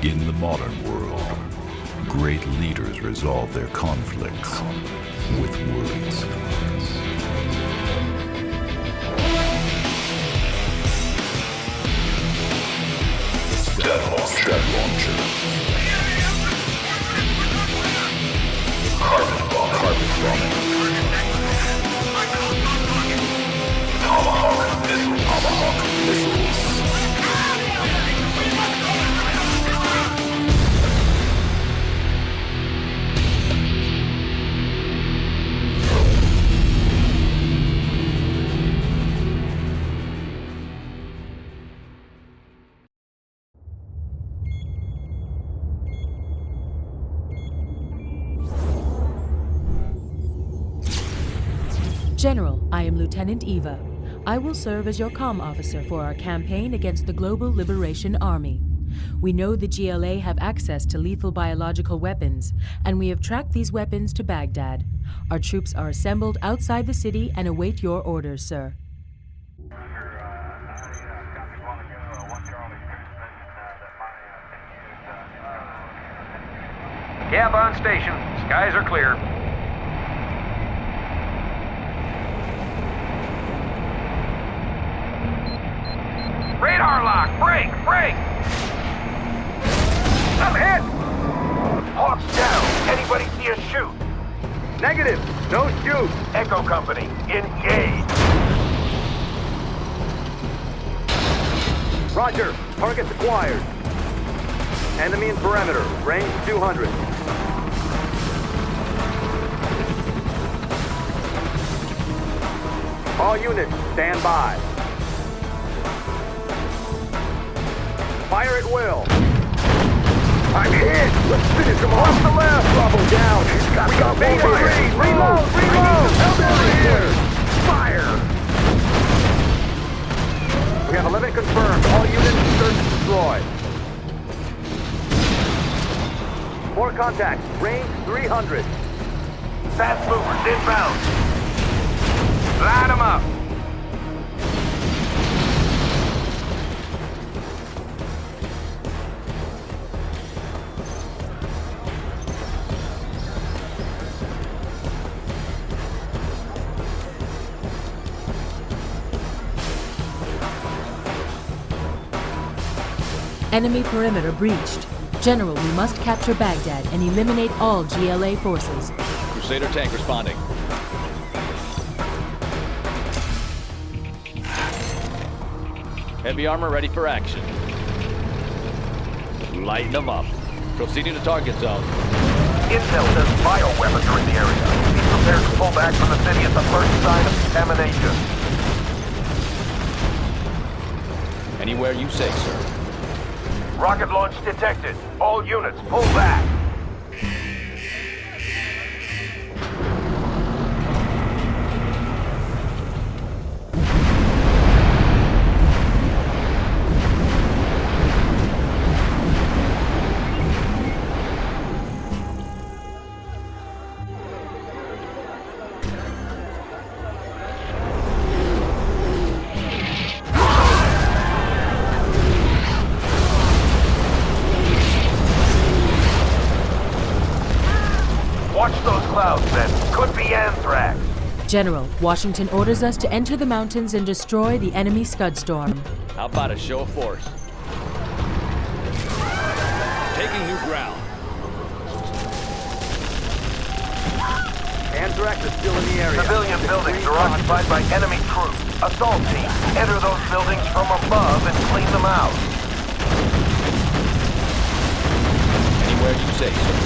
In the modern world, great leaders resolve their conflicts with words. Step launcher. Carbon bombing. Tomahawk missiles. General, I am Lieutenant Eva. I will serve as your comm officer for our campaign against the Global Liberation Army. We know the GLA have access to lethal biological weapons, and we have tracked these weapons to Baghdad. Our troops are assembled outside the city and await your orders, sir. Cab on station. Skies are clear. Radar lock! Break! Break! I'm hit! Hawks down! Anybody see a shoot? Negative! No shoot! Echo Company, engage! Roger. Targets acquired. Enemy in perimeter. Range 200. All units, stand by. Fire at will. I'm hit! Let's finish him off the left! Bravo down. He's got some Mayday fire! read. Reload. Help over here! Fire! We have 11 confirmed. All units search and destroy. More contacts. Range 300. Fast movers inbound! Line them up! Enemy perimeter breached. General, we must capture Baghdad and eliminate all GLA forces. Crusader tank responding. Heavy armor ready for action. Lighten them up. Proceeding to target zone. Intel says bioweapons are in the area. Be prepared to pull back from the city at the first sign of contamination. Anywhere you say, sir. Rocket launch detected. All units, pull back. Watch those clouds, then. Could be anthrax. General, Washington orders us to enter the mountains and destroy the enemy Scud Storm. How about a show of force? Taking new ground. Anthrax is still in the area. Civilian buildings are occupied by enemy troops. Assault teams enter those buildings from above and clean them out. Anywhere you say, sir.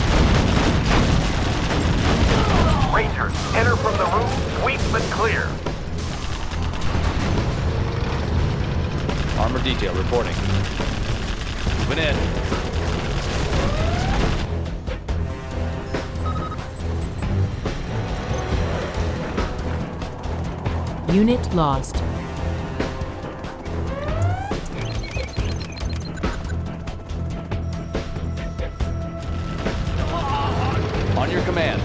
Rangers, enter from the roof, sweep and clear. Armor detail reporting. Moving in. Unit lost. On your command.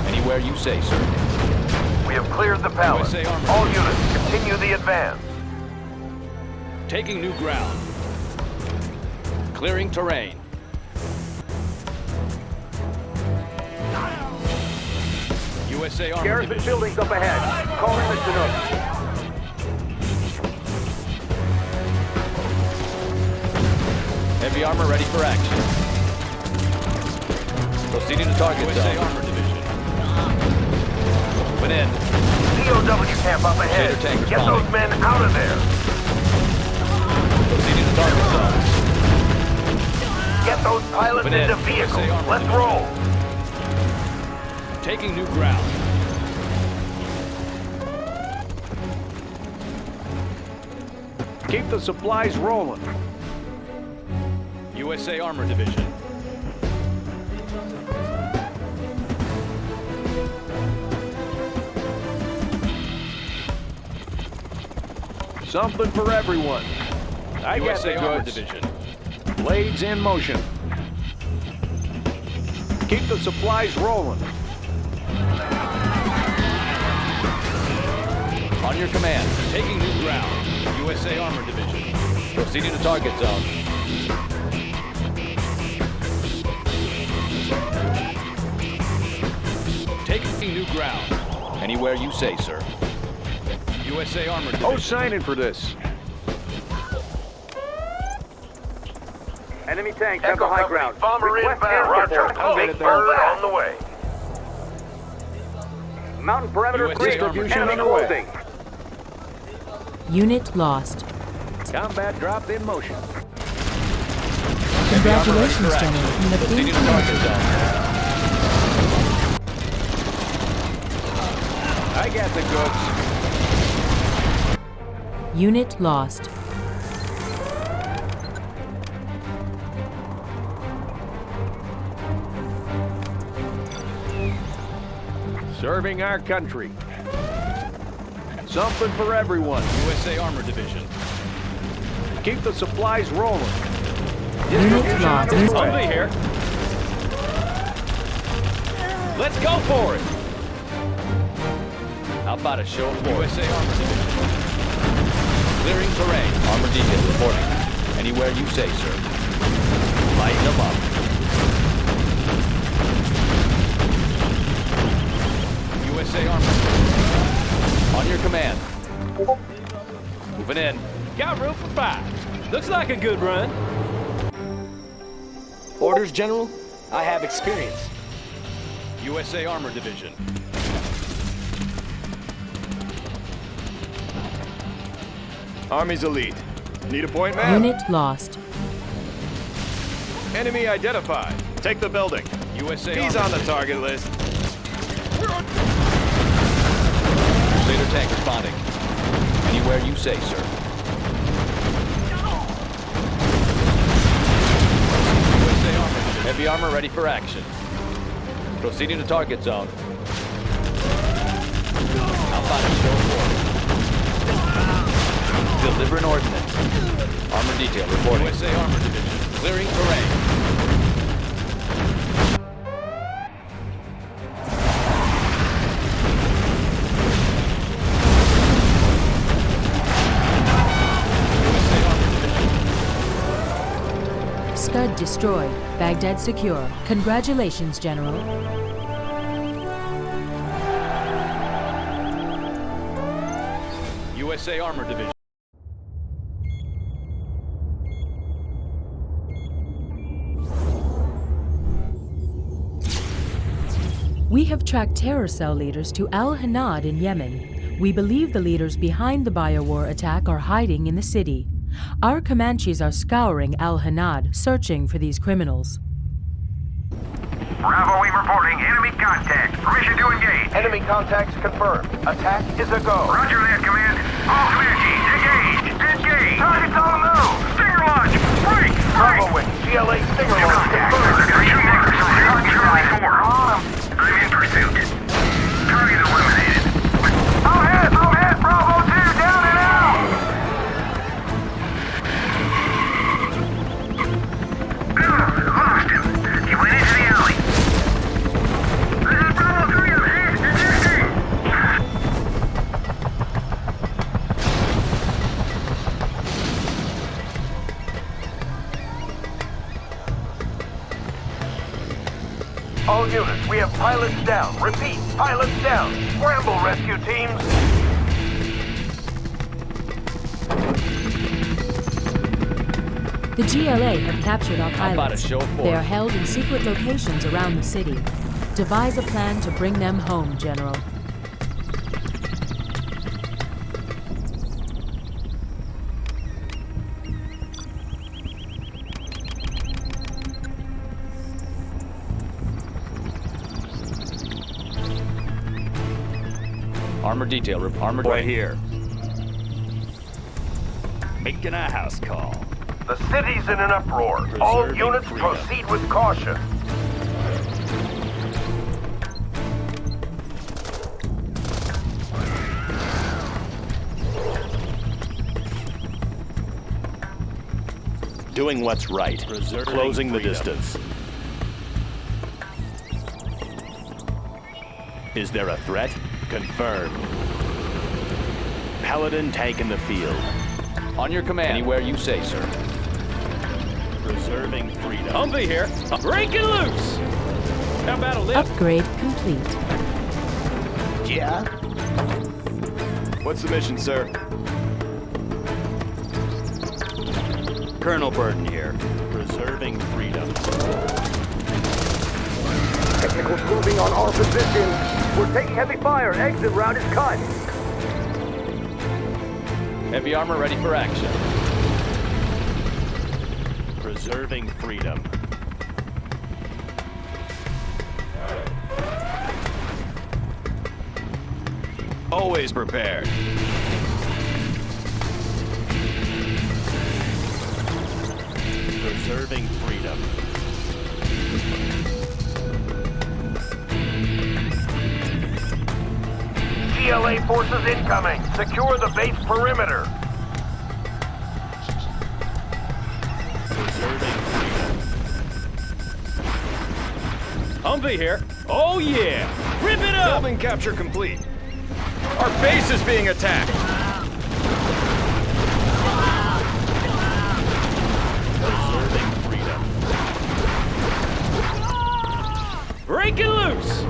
Anywhere you say, sir. We have cleared the palace. USA Army. All units, continue the advance. Taking new ground. Clearing terrain. USA Armor Garrison Division. buildings up ahead. Calling the Chinook. Heavy armor ready for action. Proceeding to target USA zone. Armor Division. Moving in. COW camp up ahead. Crusader tank Get responding. those men out of there. Proceeding to target zone. Get those pilots Moving in. into vehicles. USA Armor Let's Division. roll. Taking new ground. Keep the supplies rolling. USA Armor Division. Something for everyone. I got USA the Armor goods. Division. Blades in motion. Keep the supplies rolling. On your command. Taking new ground. USA Armor Division. Proceeding to target zone. Taking new ground. Anywhere you say, sir. USA Armor Division. Oh, signing for this. Enemy tanks have the Echo high Company, ground. Bomber Request inbound. air Roger. support. I'll get Big it there. Bird on the way. Mountain perimeter USA distribution Armor underway. Division. Unit lost. Combat drop in motion. Congratulations, General. You have Proceeding to been target promoted. zone. I got the goods. Unit lost. Serving our country. Something for everyone. USA Armor Division. Keep the supplies rolling. Unit lost. I'll be here. Let's go for it. How about a show of force? USA Armor Division. Clearing terrain. Armor detail reporting. Anywhere you say, sir. Light them up. USA Armor. On your command. Moving in. Got room for 5. Looks like a good run. Orders, General? I have experience. USA Armor Division. Army's elite. Need a point, man? Unit lost. Enemy identified. Take the building. USA He's Armor on the target list. Crusader tank responding. Anywhere you say, sir. USA Armor. Heavy armor ready for action. Proceeding to target zone. How about a show of force? Delivering ordnance. Armor detail reporting. USA Armor Division. Clearing terrain. Scud destroyed. Baghdad secure. Congratulations, General. USA Armor Division. We have tracked terror cell leaders to Al Hanad in Yemen. We believe the leaders behind the biowar attack are hiding in the city. Our Comanches are scouring Al Hanad, searching for these criminals. Bravo, we reporting enemy contact. Permission to engage. Enemy contacts confirmed. Attack is a go. Roger that, Command. All Comanches, engage! Engage! Target's on the move! Stinger launch! Break! Bravo, Wing. GLA Stinger launch confirmed. Charlie 4. I'm in pursuit. Target eliminated. All hands, Bravo 2, down and out! Lost him. He went into the alley. This is Bravo 3 of hit. Engaging. All units, we have pilots down. Repeat, pilots down. Scramble, rescue teams. The GLA have captured our How about a pilots. show of They are force? held in secret locations around the city. Devise a plan to bring them home, General. Armor detail, armor Right here. Making a house call. The city's in an uproar. All Preserving units freedom. proceed with caution. Doing what's right. Preserving Closing the freedom. distance. Is there a threat? Confirmed. Paladin tank in the field. On your command. Anywhere you say, sir. Preserving freedom. Humvee here. Breaking loose. How about a lift? Upgrade complete. Yeah? What's the mission, sir? Colonel Burton here. Preserving freedom. Technicals moving on our position. We're taking heavy fire. Exit route is cut. Heavy armor ready for action. Preserving freedom. Always prepared. Preserving freedom. GLA forces incoming. Secure the base perimeter. Preserving freedom. Humvee here. Oh yeah. Rip it up. Building capture complete. Our base is being attacked. Preserving freedom. Breaking loose.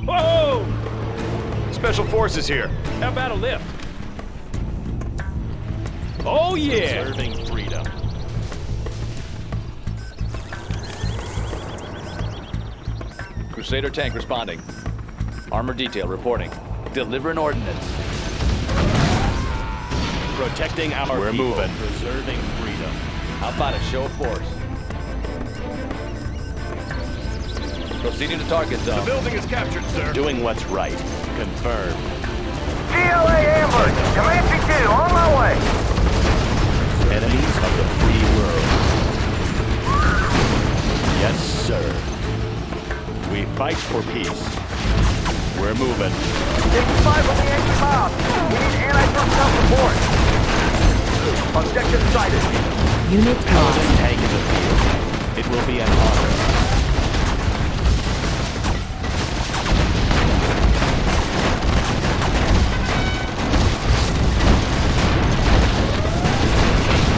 Whoa. Special forces here. How about a lift? Oh yeah. Preserving freedom. Crusader tank responding. Armor detail reporting. Delivering ordnance. Protecting our We're people. moving. Preserving freedom. How about a show of force? Proceeding to target The zone. building is captured, sir. Doing what's right. Confirmed. GLA ambush. Comanche 2, on my way. Enemies of the free world. Yes, sir. We fight for peace. We're moving. 55 on the anti-mob. We need anti-personnel support. Objective sighted. Unit Paladin lost. tank in the field. It will be an honor.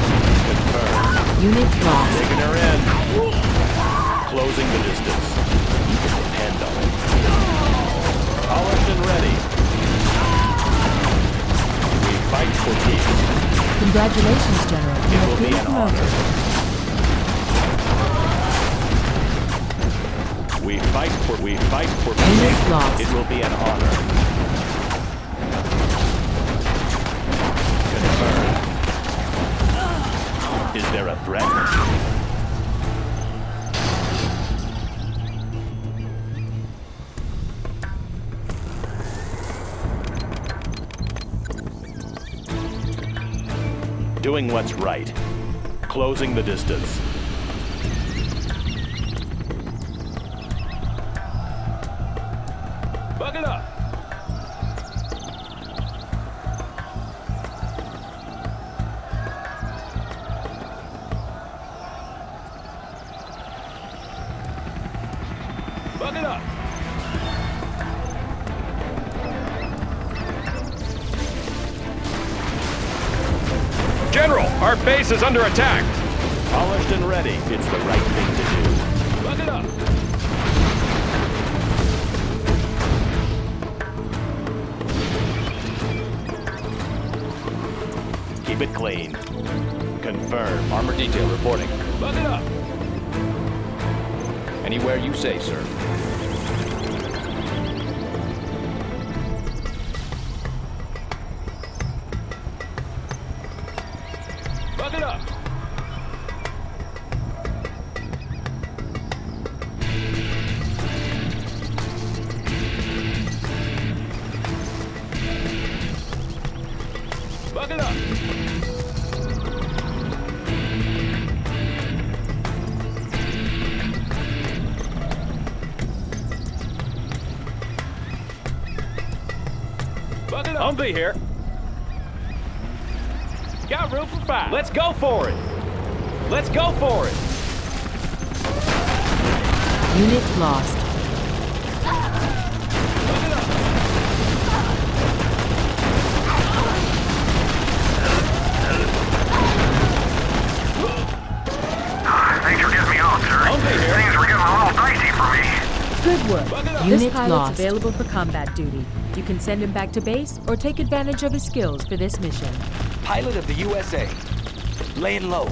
Confirmed. Unit lost. Taking her in. Closing the distance. You can depend on it. Polished and ready. We fight for peace. Congratulations, General. You It have will be been an promoted. honor. We fight for peace. Unit lost. It will be an honor. Confirmed. Is there a threat? Doing what's right. Closing the distance. Buck it up. Buck it up. General, our base is under attack. Polished and ready. It's the right thing to do. confirmed. Armor detail reporting. Bug it up. Anywhere you say, sir. Bug it up. Bug it up. Bug it up. Humvee here. Got room for 5. Let's go for it. Let's go for it. Unit lost. Bug it up. Thanks for getting me off, sir. Humvee here. Things were getting a little dicey for me. Good work. Bug it up. This Unit pilot's lost. available for combat duty. You can send him back to base or take advantage of his skills for this mission. Pilot of the USA. Laying low.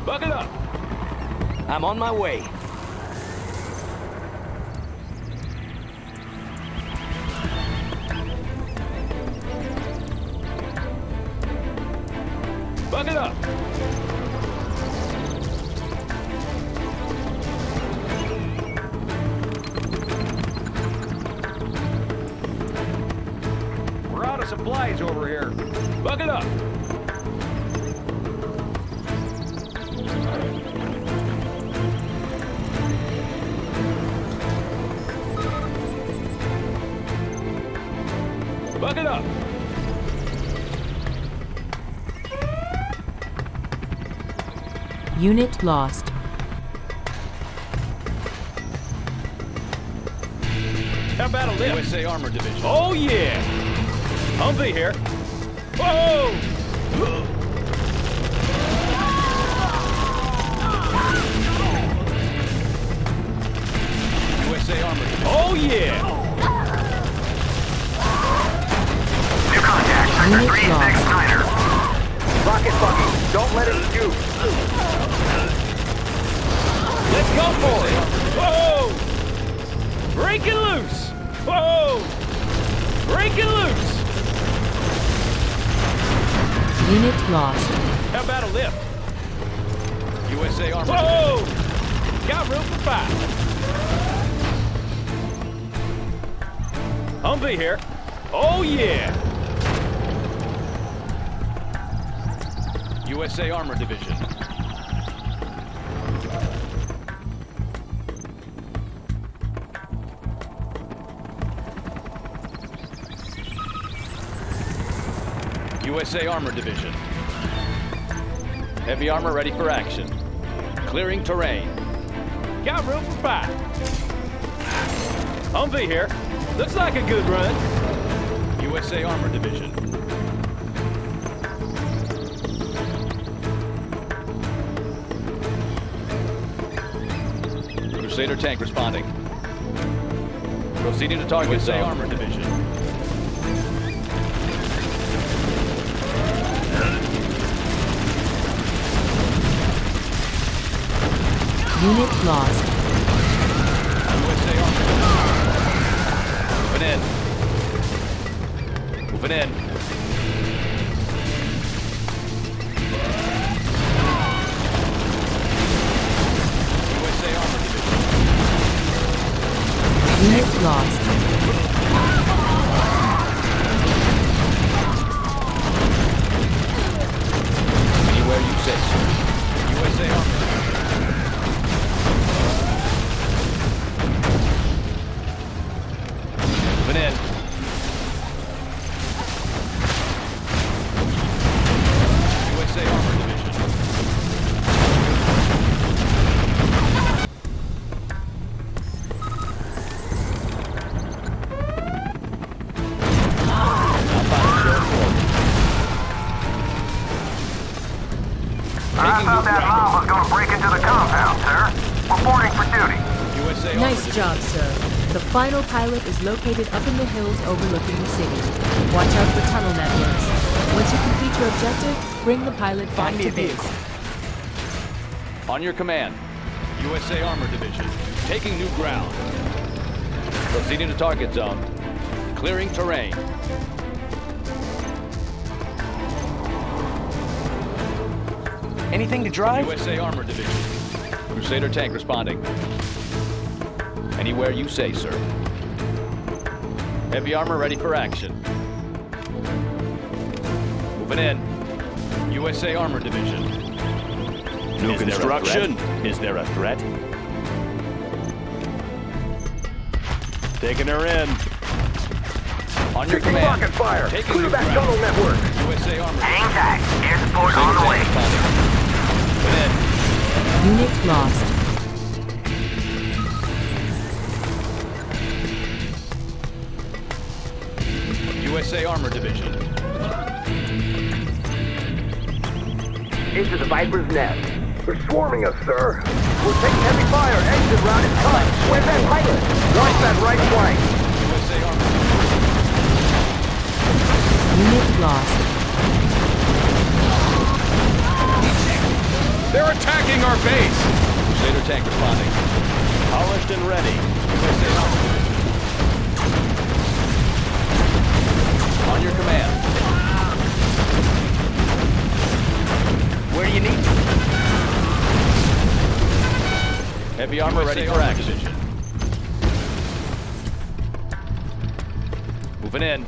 Bug it up. I'm on my way. Bug it up. We're out of supplies over here. Bug it up. Bug it up. Unit lost. How about a lift? USA Armor Division. Oh, yeah. Humvee here. Whoa! USA Armor Division. Oh, yeah. New contact, Sector Unit 3-6 lost. Snyder. Rocket buggy. Don't let it scoot. Let's go for it. Whoa! Breaking loose. Whoa! Breaking loose. Unit lost. How about a lift? USA Armor. Whoa! Got room for 5. Humvee here. Oh, yeah. USA Armor Division. USA Armor Division. Heavy armor ready for action. Clearing terrain. Got room for 5. Humvee here. Looks like a good run. USA Armor Division. Crusader tank responding. Proceeding to target USA Armor Division. Unit lost. USA Armor Division. Moving in. Moving in. USA Armor Division. Unit lost. Anywhere you say, sir. USA Armor. Moving in. USA Armor Division. I thought that mob was going to break into the compound, sir. Reporting for duty. USA Armor Nice Division. job, sir. The final pilot is located up in the hills overlooking the city. Watch out for tunnel networks. Once you complete your objective, bring the pilot back to base. On your command, USA Armor Division, taking new ground. Proceeding to target zone. Clearing terrain. Anything to drive? USA Armor Division. Crusader tank responding. Anywhere you say, sir. Heavy armor ready for action. Moving in. USA Armor Division. New construction. Is there a threat? Taking her in. On your Taking command. rocket fire. Taking Clear new that ground. tunnel network. USA Armor Hang tight. Air support on the way. Unit lost. USA Armor Division. Into the Viper's nest. They're swarming us, sir. We're taking heavy fire. Exit route is cut. Where's that pilot? Watch that right flank. USA Armor Unit lost. They're attacking our base! Crusader tank responding. Polished and ready. USA Armor Division. On your command. Where do you need? Heavy armor ready for action. Moving in.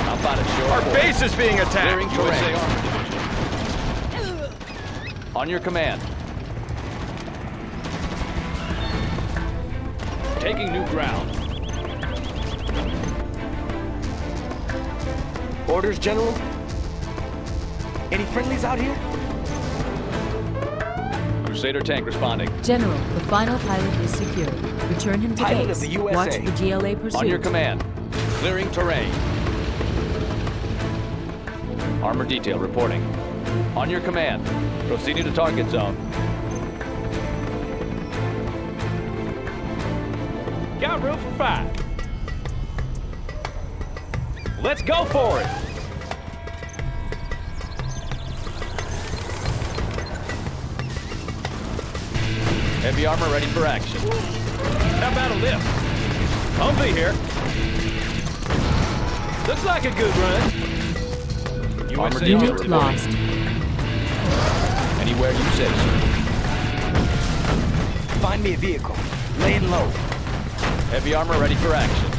How about it, short? Our base is being attacked. Clearing USA Armor Division. On your command. Taking new ground. Orders, General? Any friendlies out here? Crusader tank responding. General, the final pilot is secured. Return him to Pilot base. of the USA. Watch the GLA pursuit. On your command. Clearing terrain. Armor detail reporting. On your command. Proceeding to target zone. Got room for 5. Let's go for it. Heavy armor ready for action. How about a lift? Humvee here. Looks like a good run. USA Unit armor lost. Anywhere you say, sir. Find me a vehicle. Laying low. Heavy armor ready for action.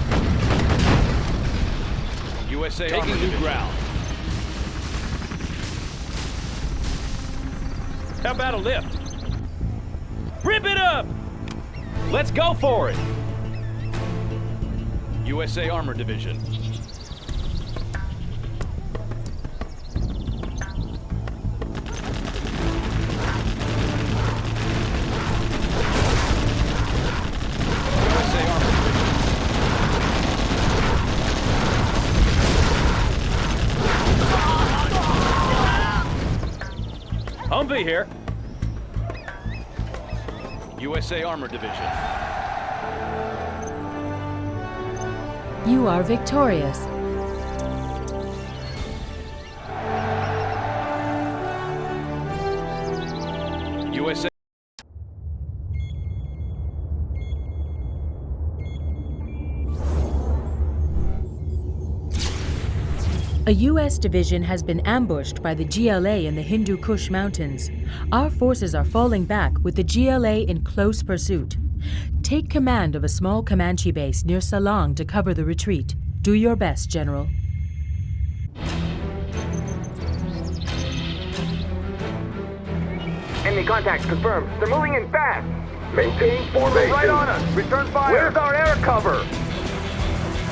USA Taking Armor new Division. ground. How about a lift? Rip it up! Let's go for it! USA Armor Division. USA Armor Division. Humvee here. USA Armor Division. You are victorious. USA. A U.S. division has been ambushed by the GLA in the Hindu Kush Mountains. Our forces are falling back with the GLA in close pursuit. Take command of a small Comanche base near Salang to cover the retreat. Do your best, General. Enemy contacts confirmed. They're moving in fast. Maintain formation. Right on us. Return fire. Where's our air cover?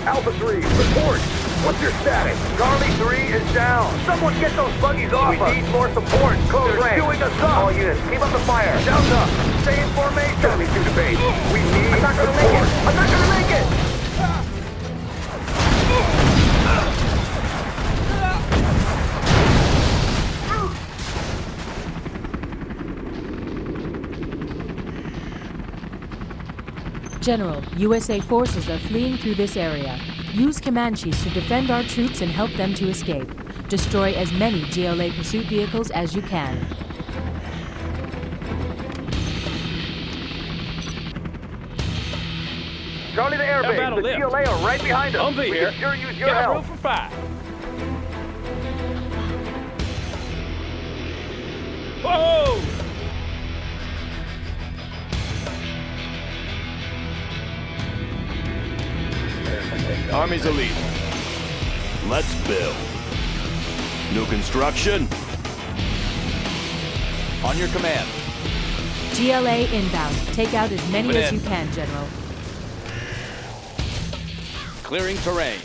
Alpha 3, report. What's your status? Charlie 3 is down. Someone get those buggies off us. We need more support. Close range. They're chewing us up. All units, keep up the fire. Shouts up. Stay in formation. Charlie 2 to base. We need I'm not gonna make it. I'm not gonna make it. General, USA forces are fleeing through this area. Use Comanches to defend our troops and help them to escape. Destroy as many GLA pursuit vehicles as you can. Charlie to airbase. about a The lift? GLA are right behind us. Humvee We here. can sure use your Got help. room for 5. Whoa! Army's elite. Let's build. New construction. On your command. GLA inbound. Take out as many Moving as in. you can, General. Clearing terrain.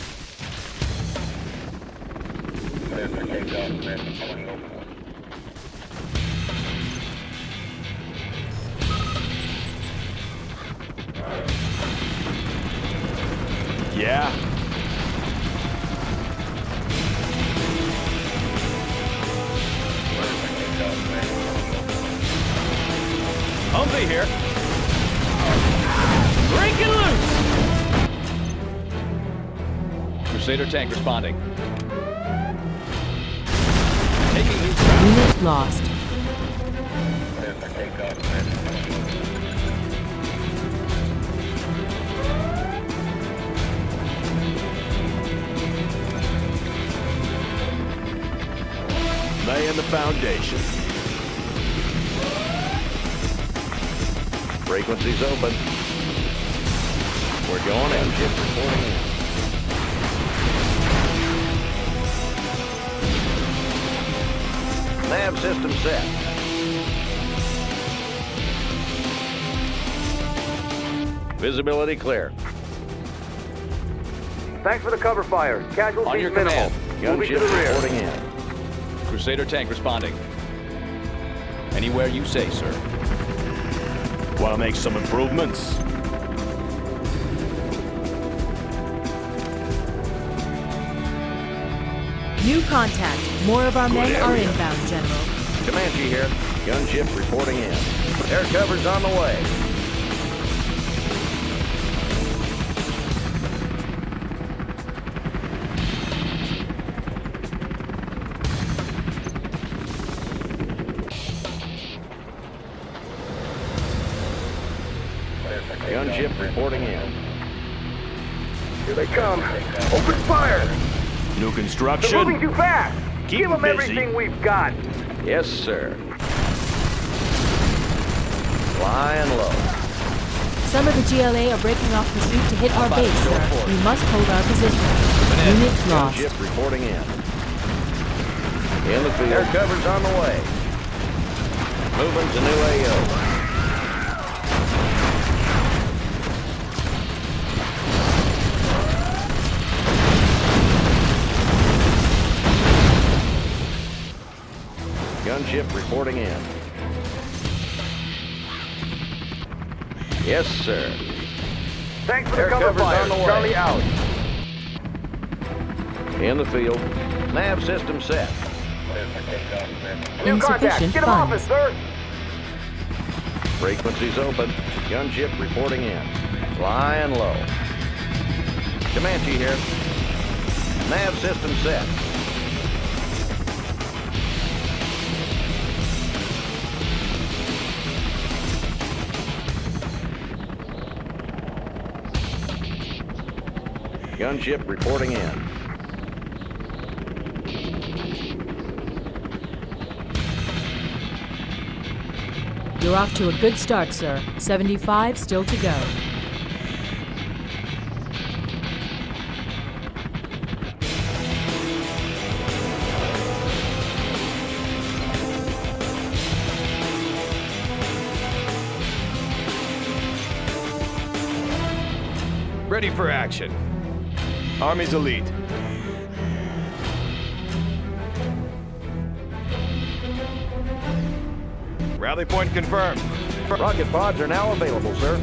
Yeah. Humvee here. Breaking loose. Crusader tank responding. Taking new ground. Unit lost. Laying the foundation. Frequencies open. We're going in. Ship reporting in. Nav system set. Visibility clear. Thanks for the cover fire. On Casualties your minimal. command. Moving to the Gunship rear. reporting in. Crusader tank responding. Anywhere you say, sir. Want to make some improvements? New contact. More of our Good men are area. inbound, General. Comanche here. Gunship reporting in. Air cover's on the way. Gunship reporting in. Here they come. Open fire. New They're construction. moving too fast. Keep Give them 'em busy. everything we've got. Yes, sir. Flying low. Some of the GLA are breaking off pursuit to hit our How about base, go sir. for it? We must hold our position. in. Unit lost. Gunship reporting in. In the field. Air cover's on the way. Moving to new AO. Gunship reporting in. Yes, sir. Thanks for the Air cover cover's fire. on the way. Charlie out. In the field. Nav system set. New contact. Insufficient Get him off us, funds. sir. Frequencies open. Gunship reporting in. Flying low. Comanche here. Nav system set. Gunship reporting in. You're off to a good start, sir. 75 still to go. Ready for action. Army's elite. Rally point confirmed. Rocket pods are now available, sir.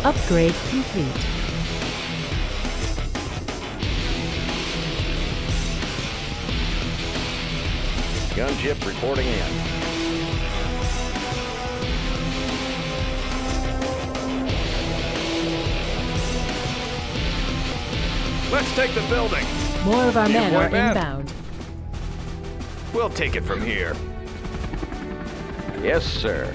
Upgrade complete. Gunship reporting in. Let's take the building. More of our men are point, man. inbound. We'll take it from here. Yes, sir.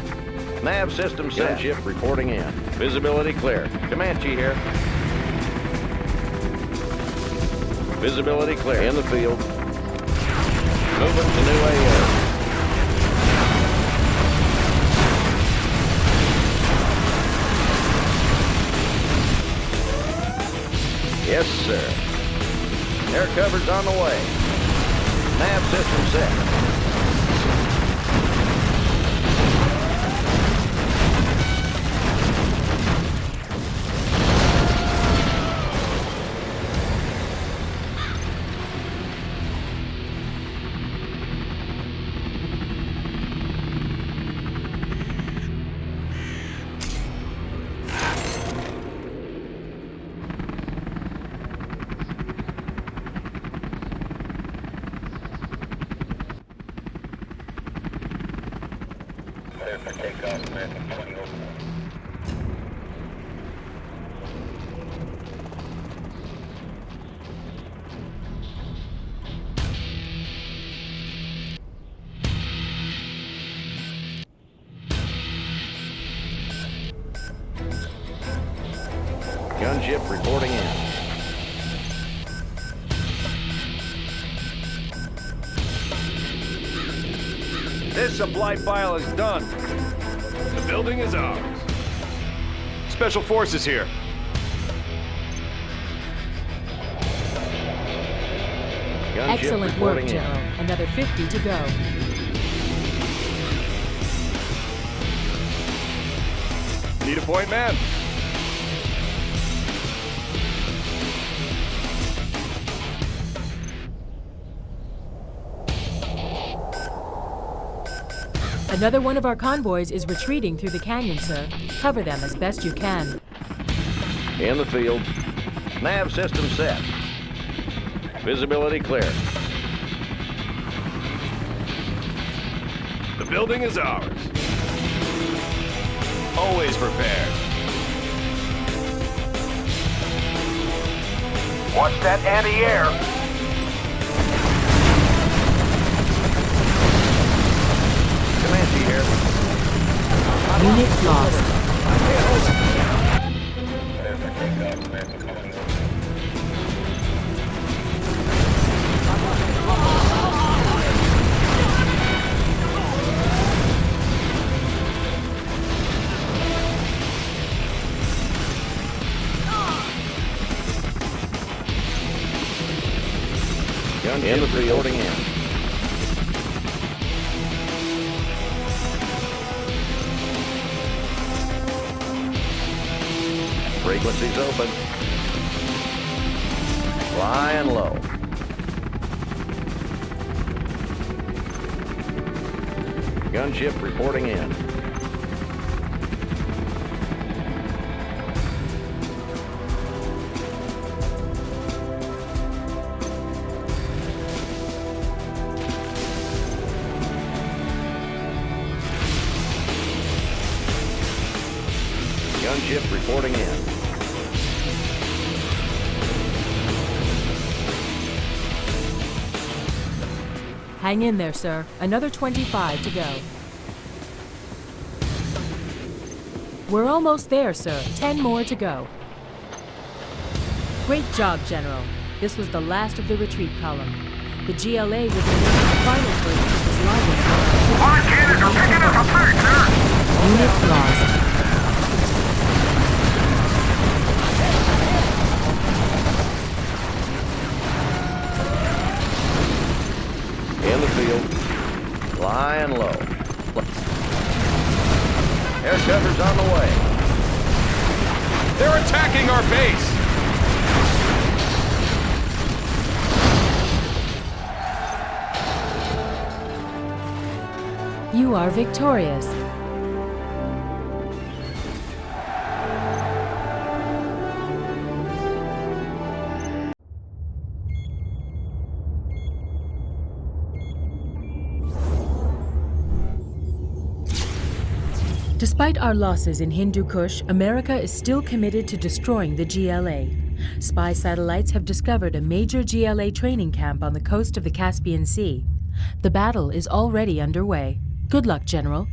Nav system set. Gunship reporting in. Visibility clear. Comanche here. Visibility clear. In the field. Moving to new AO. Yes, sir. Air cover's on the way. Nav system set. Gunship reporting in. This supply file is done. The building is ours. Special Forces here. Gunship Excellent work, reporting in. General. Another 50 to go. Need a point, man? Another one of our convoys is retreating through the canyon, sir. Cover them as best you can. In the field. Nav system set. Visibility clear. The building is ours. Always prepared. Watch that anti-air. Comanche here. Unit lost. In the field. Reporting in. Frequencies open. Flying low. Gunship reporting in. Gunship reporting in. Hang in there, sir. Another 25 to go. We're almost there, sir. 10 more to go. Great job, General. This was the last of the retreat column. The GLA will be making the final break with this largest. Our cannons are picking up a fight, sir! Unit lost. In the field. Flying low. Air cover's on the way. They're attacking our base! You are victorious. Despite our losses in Hindu Kush, America is still committed to destroying the GLA. Spy satellites have discovered a major GLA training camp on the coast of the Caspian Sea. The battle is already underway. Good luck, General.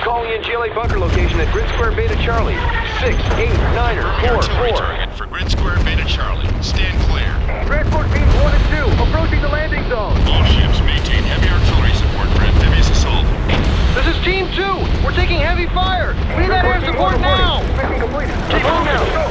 Calling in GLA bunker location at Grid Square Beta Charlie. 689er 44. Target for Grid Square Beta Charlie. Stand clear. Transport teams 1 and 2 approaching the landing zone. All ships maintain heavy artillery support for amphibious assault. This is Team 2. We're taking heavy fire. We need that air support now. Mission completed. Keep on now. Go.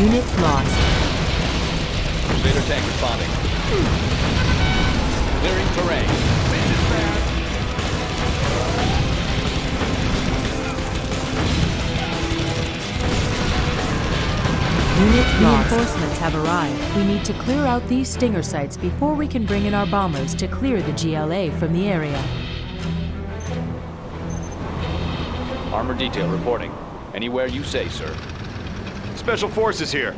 Unit lost. Crusader tank responding. Clearing terrain. Unit reinforcements have arrived. We need to clear out these Stinger sites before we can bring in our bombers to clear the GLA from the area. Armor detail reporting. Anywhere you say, sir. Special Forces here.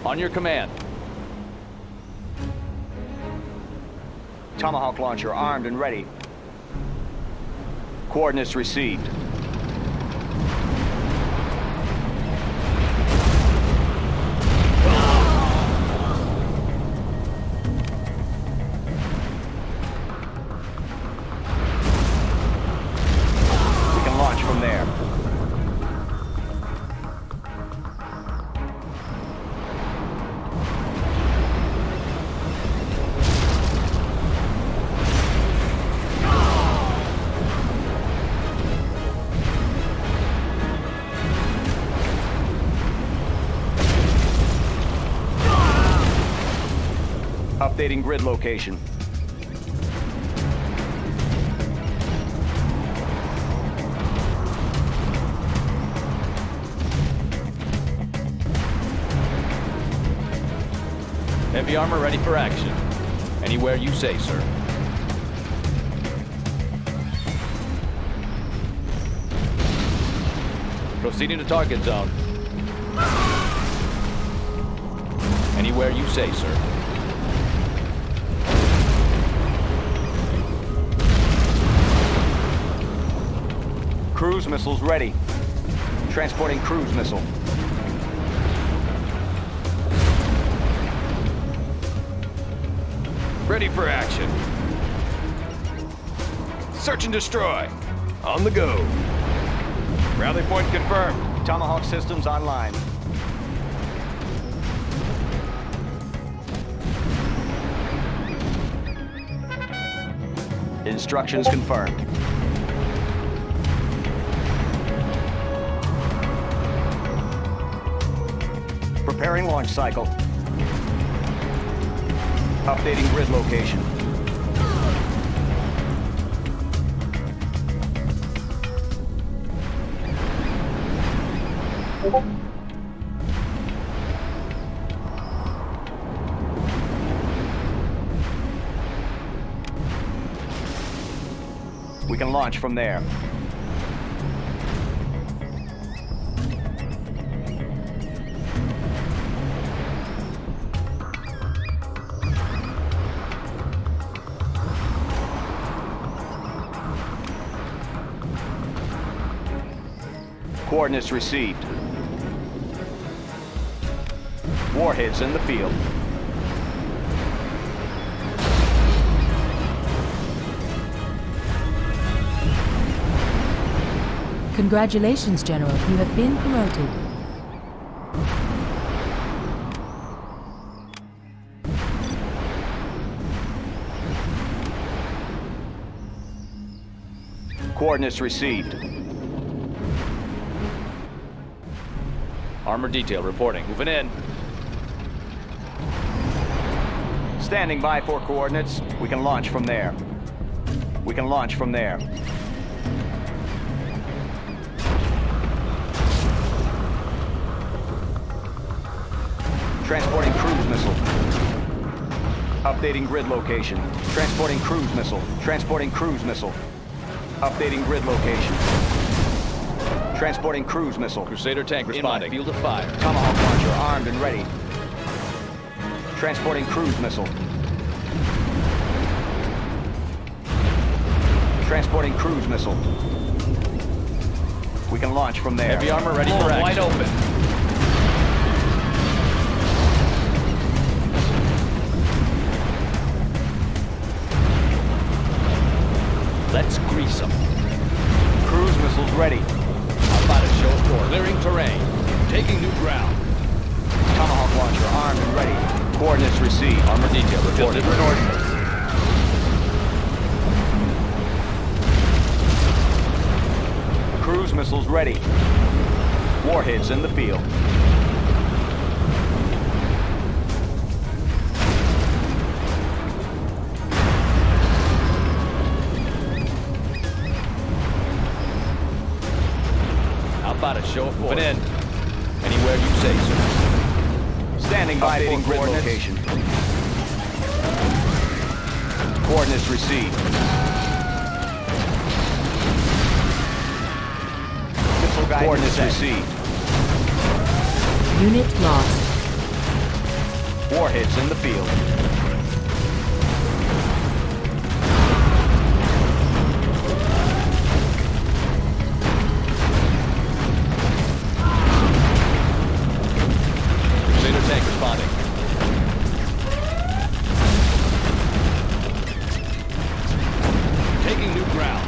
On your command. Tomahawk launcher armed and ready. Coordinates received. We can launch from there. Updating grid location. Heavy armor ready for action. Anywhere you say, sir. Proceeding to target zone. Anywhere you say, sir. Cruise missiles ready. Transporting cruise missile. Ready for action. Search and destroy. On the go. Rally point confirmed. Tomahawk systems online. Instructions confirmed. Preparing launch cycle. Updating grid location. We can launch from there. Coordinates received. Warheads in the field. Congratulations, General. You have been promoted. Coordinates received. Armor detail reporting. Moving in. Standing by for coordinates. We can launch from there. We can launch from there. Transporting cruise missile. Updating grid location. Transporting cruise missile. Transporting cruise missile. Updating grid location. Transporting cruise missile. Crusader tank responding. Field of fire. Tomahawk launcher armed and ready. Transporting cruise missile. Transporting cruise missile. We can launch from there. Heavy armor ready for action. Wide open. Let's grease them. Cruise missiles ready. How about a show of force? Clearing terrain. Taking new ground. Tomahawk launcher armed and ready. Coordinates received. Armor detail reported. Different ordinance. Cruise missiles ready. Warheads in the field. How about a show of force? Open in. Anywhere you say, sir. Standing by for grid location. Coordinates received. Missile guidance coordinates received. Unit lost. Warheads in the field. Crusader tank responding. Taking new ground.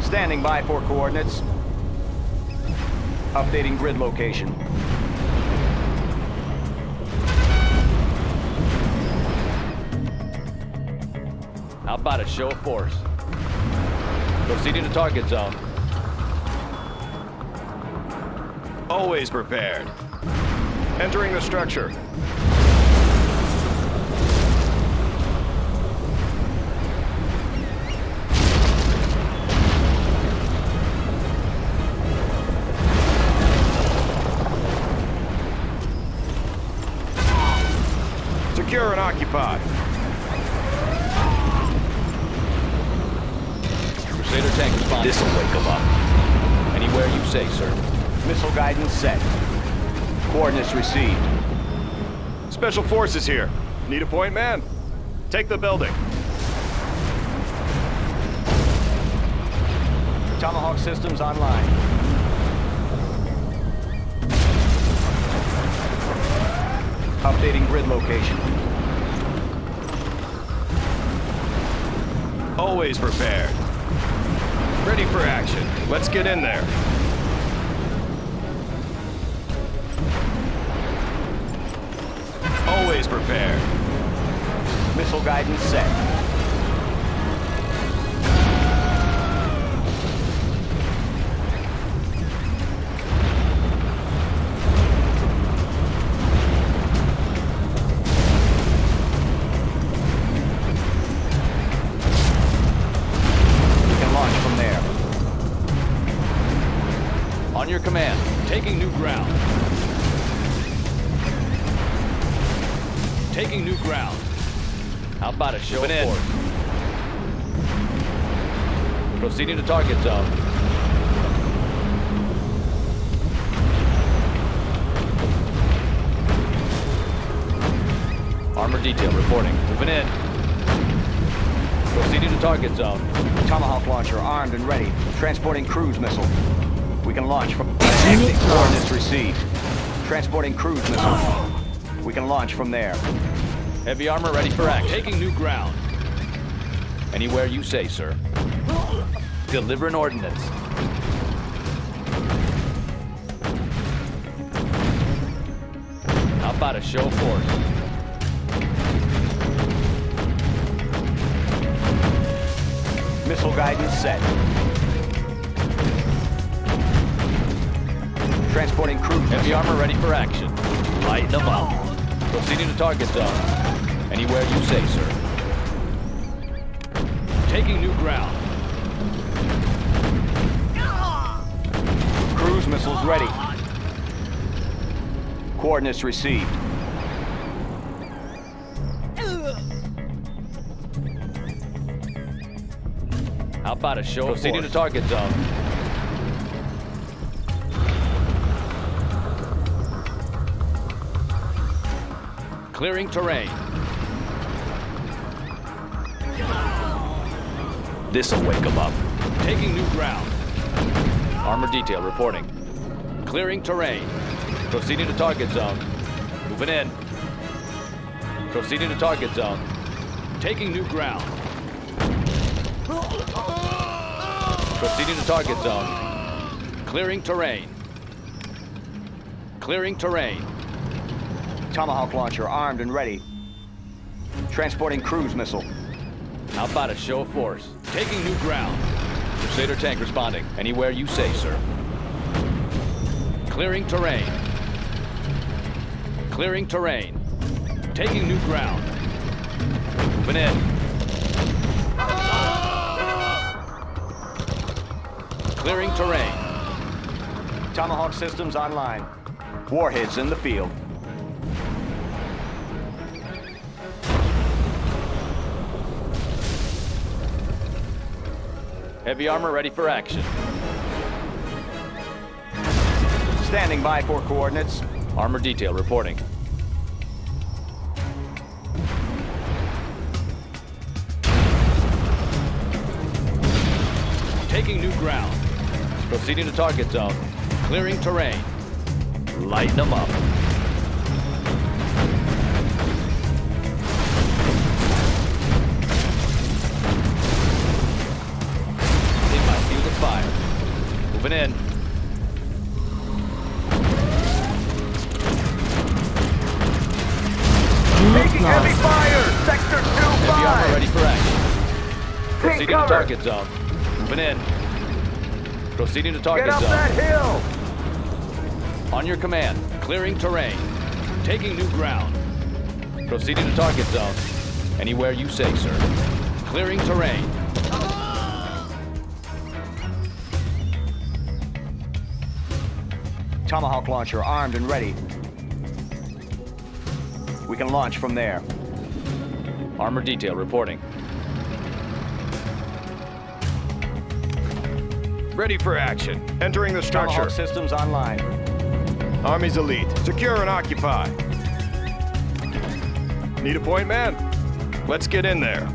Standing by for coordinates. Updating grid location. How about a show of force? Proceeding to target zone. Always prepared. Entering the structure. Secure and occupy. Crusader tank responding. This'll wake them up. Anywhere you say, sir. Missile guidance set. Coordinates received. Special forces here. Need a point man? Take the building. Tomahawk systems online. Updating grid location. Always prepared. Ready for action. Let's get in there. Always prepared. Missile guidance set. We can launch from there. On your command. Taking new ground. Taking new ground. How about a show of force? Proceeding to target zone. Armor detail reporting. Moving in. Proceeding to target zone. Tomahawk launcher armed and ready. Transporting cruise missile. We can launch from... Coordinates received. Transporting cruise missile. We can launch from there. Heavy armor ready for action. Taking new ground. Anywhere you say, sir. Delivering ordnance. How about a show of force? Missile guidance set. Transporting cruise. Heavy armor ready for action. Light them up. Proceeding to target zone. Anywhere you say, sir. Taking new ground. Cruise missiles ready. Coordinates received. about a show? Proceeding to target zone. Clearing terrain. This'll wake them up. Taking new ground. Armor detail reporting. Clearing terrain. Proceeding to target zone. Moving in. Proceeding to target zone. Taking new ground. Proceeding to target zone. Clearing terrain. Clearing terrain. Tomahawk launcher armed and ready. Transporting cruise missile. How about a show of force? Taking new ground. Crusader tank responding. Anywhere you say, sir. Clearing terrain. Clearing terrain. Taking new ground. Moving in. Clearing terrain. Tomahawk systems online. Warheads in the field. Heavy armor ready for action. Standing by for coordinates. Armor detail reporting. Taking new ground. Proceeding to target zone. Clearing terrain. Lighten them up. In my field of fire. Moving in. Taking heavy fire! Sector 2-5! Heavy armor ready for action. Proceeding to cover. target zone. Moving in. Proceeding to target Get up zone. that hill! On your command. Clearing terrain. Taking new ground. Proceeding to target zone. Anywhere you say, sir. Clearing terrain. Tomahawk launcher armed and ready. We can launch from there. Armor detail reporting. Ready for action. Entering the structure. Tomahawk systems online. Army's elite. Secure and occupy. Need a point, man? Let's get in there.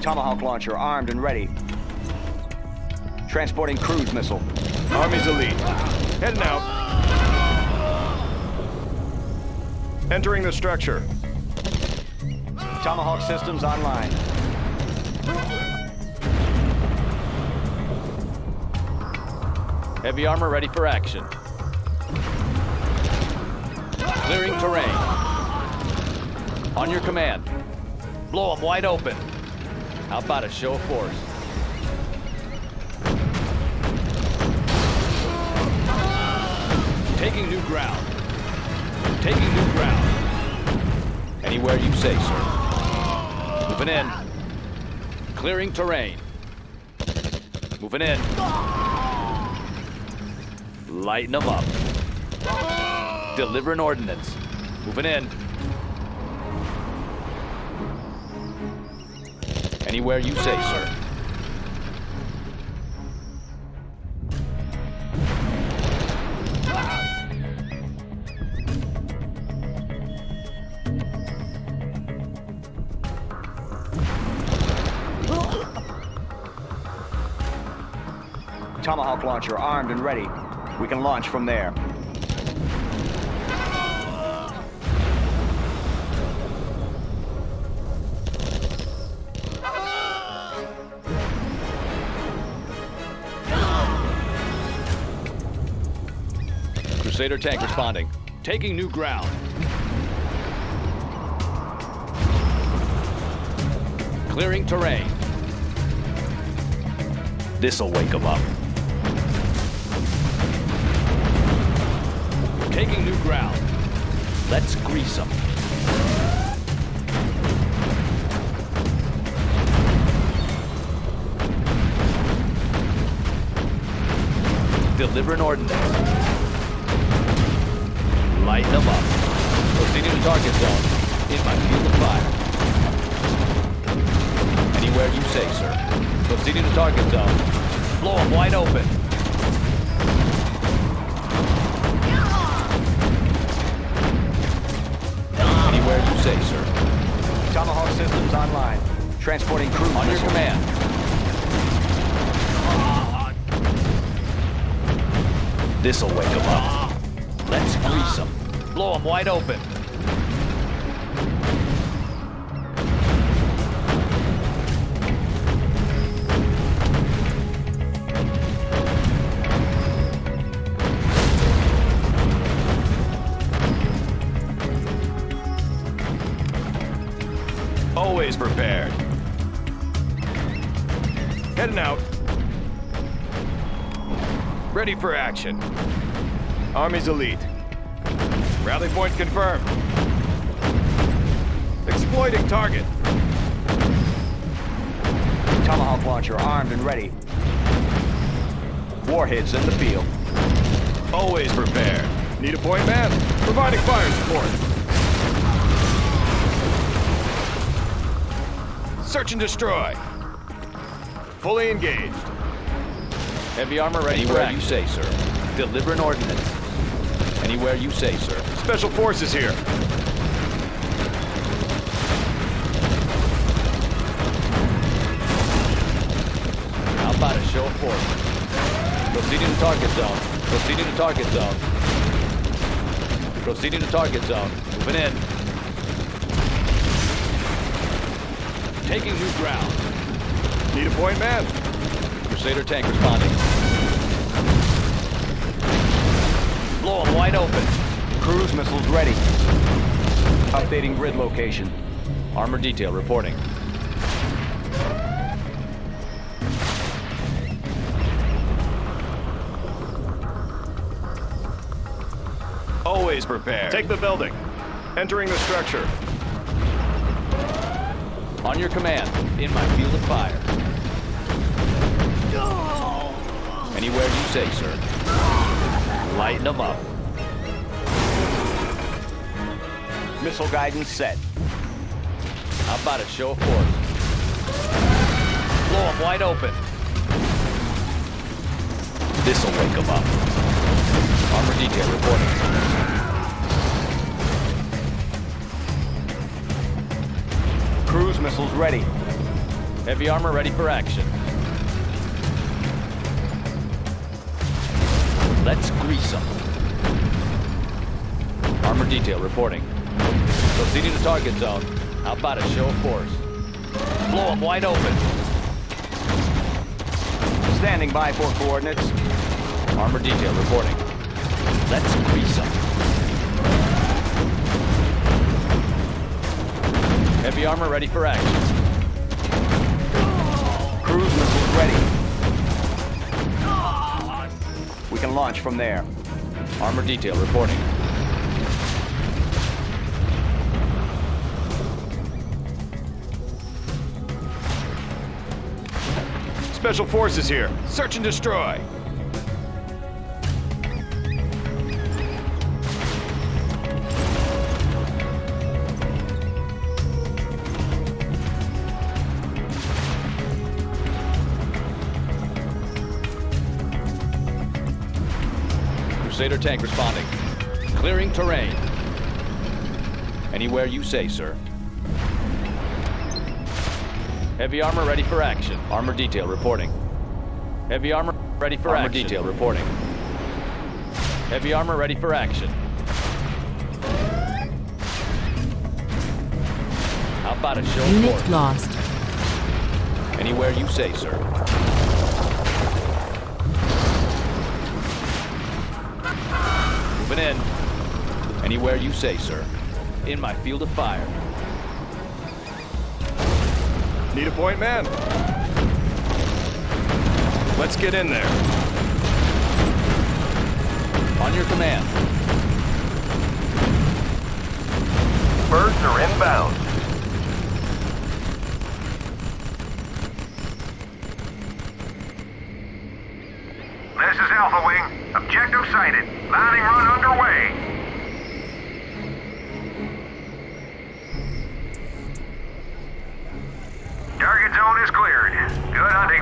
Tomahawk launcher armed and ready. Transporting cruise missile. Army's elite. Heading out. Entering the structure. Tomahawk systems online. Heavy armor ready for action. Clearing terrain. On your command. Blow them wide open. How about a show of force? Taking new ground. Taking new ground. Anywhere you say, sir. Moving in. Clearing terrain. Moving in. Lighten them up. Delivering ordnance. Moving in. Anywhere you say, sir. Tomahawk launcher armed and ready. We can launch from there. Crusader tank responding. Taking new ground. Clearing terrain. This'll wake them up. Taking new ground. Let's grease them. Delivering ordnance. Lighten them up. Proceeding to target zone. In my field of fire. Anywhere you say, sir. Proceeding to target zone. Blow them wide open. Anywhere you say, sir. Tomahawk systems online. Transporting crew On your command. This'll wake them up. Let's grease them. Blow them wide open. Always prepared. Heading out. Ready for action. Army's elite. Rally point confirmed. Exploiting target. Tomahawk launcher armed and ready. Warheads in the field. Always prepared. Need a point man? Providing fire support. Search and destroy. Fully engaged. Heavy armor ready for action. You say, sir. Deliver an ordnance. Anywhere you say, sir. Special forces here. How about a show of force? Proceeding to target zone. Proceeding to target zone. Proceeding to target zone. Moving in. Taking new ground. Need a point man? Crusader tank responding. Blow them wide open. Cruise missiles ready. Updating grid location. Armor detail reporting. Always prepared. Take the building. Entering the structure. On your command. In my field of fire. Anywhere you say, sir. Lighten them up. Missile guidance set. How about a show of force? Blow them wide open. This'll wake them up. Armor detail reporting. Cruise missiles ready. Heavy armor ready for action. Let's grease them. Armor detail reporting. Proceeding to target zone. How about a show of force? Blow them wide open. Standing by for coordinates. Armor detail reporting. Let's grease them. Heavy armor ready for action. Cruise missiles ready. We can launch from there. Armor detail reporting. Special forces here. Search and destroy. Crusader tank responding. Clearing terrain. Anywhere you say, sir. Heavy armor ready for action. Armor detail reporting. Heavy armor ready for action. Armor detail reporting. Heavy armor ready for action. How about a show of Unit force? lost. Anywhere you say, sir. Moving in. Anywhere you say, sir. In my field of fire. Need a point man? Let's get in there. On your command. Birds are inbound. This is Alpha Wing. Objective sighted. Landing run underway.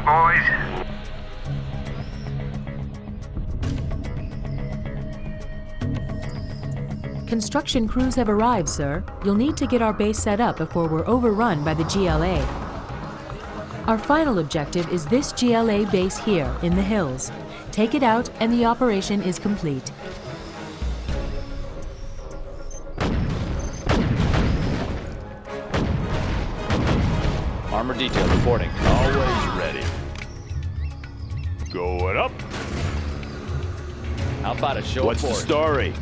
boys. Construction crews have arrived, sir. You'll need to get our base set up before we're overrun by the GLA. Our final objective is this GLA base here, in the hills. Take it out, and the operation is complete. Armor detail reporting. Always ready. Going up. How about a show What's of the force? story?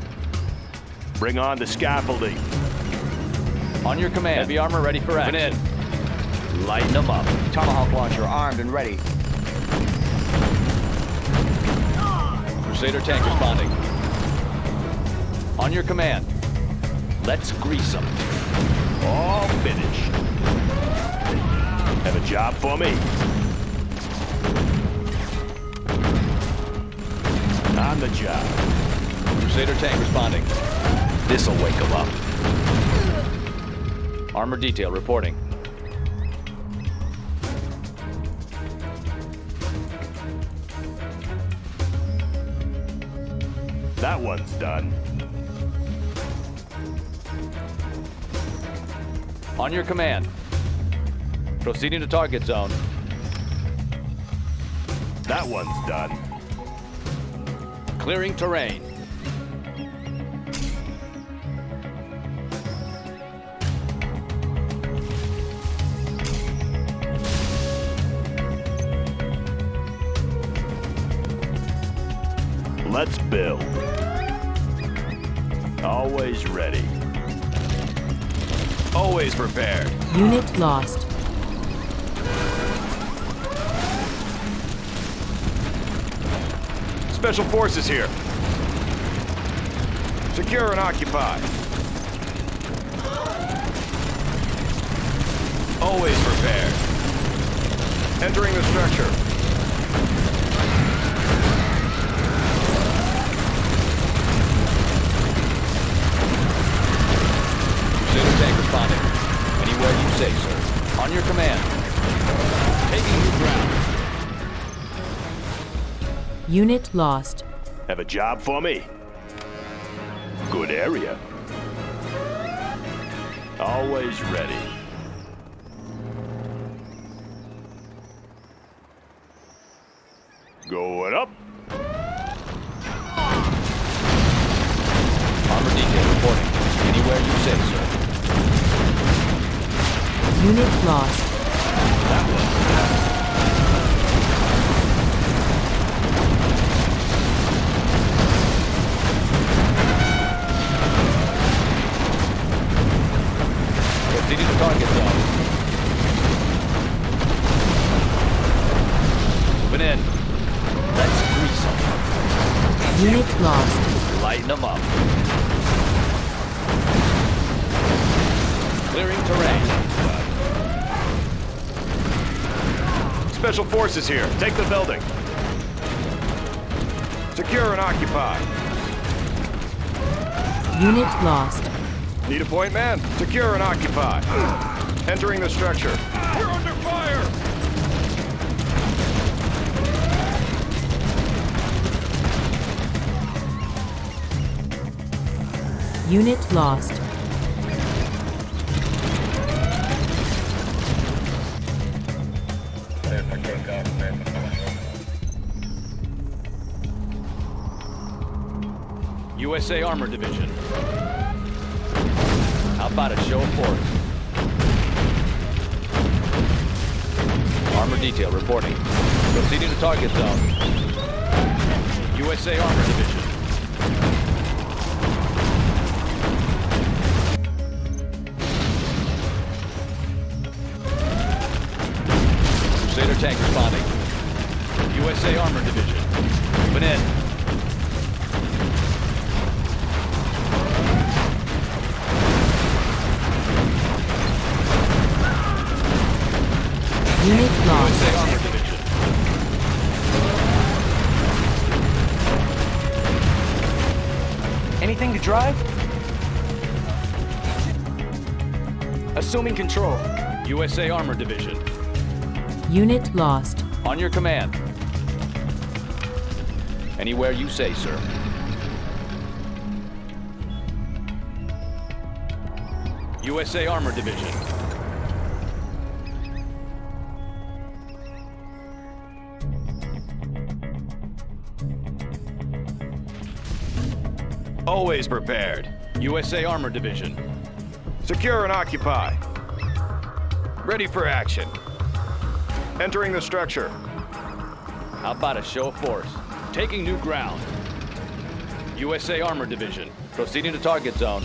Bring on the scaffolding. On your command. Heavy armor ready for action. In. Lighten them up. Tomahawk launcher armed and ready. Crusader tank responding. On your command. Let's grease them. All finished. Have a job for me? On the job. Crusader tank responding. This'll wake them up. Armor detail reporting. That one's done. On your command. Proceeding to target zone. That one's done. Clearing terrain. Let's build. Always ready. Always prepared. Unit lost. Special forces here. Secure and occupy. Always prepared. Entering the structure. Crusader tank responding. Anywhere you say, sir. On your command. Taking new ground. Unit lost. Have a job for me? Good area. Always ready. Going up. Armor detail reporting. Anywhere you say, sir. Unit lost. That one. Proceeding to target zone. Moving in. Let's grease them. Unit lost. Lighten them up. Clearing terrain. Special forces here. Take the building. Secure and occupy. Unit lost. Need a point man? Secure and occupy. Entering the structure. We're under fire! Unit lost. USA Armor Division. How about a show of force? Armor detail reporting. Proceeding to target zone. USA Armor Division. Crusader tank responding. USA Armor Division. Moving in. Unit lost. USA Armor Division. Anything to drive? Assuming control. USA Armor Division. Unit lost. On your command. Anywhere you say, sir. USA Armor Division. Always prepared. USA Armor Division. Secure and occupy. Ready for action. Entering the structure. How about a show of force? Taking new ground. USA Armor Division. Proceeding to target zone.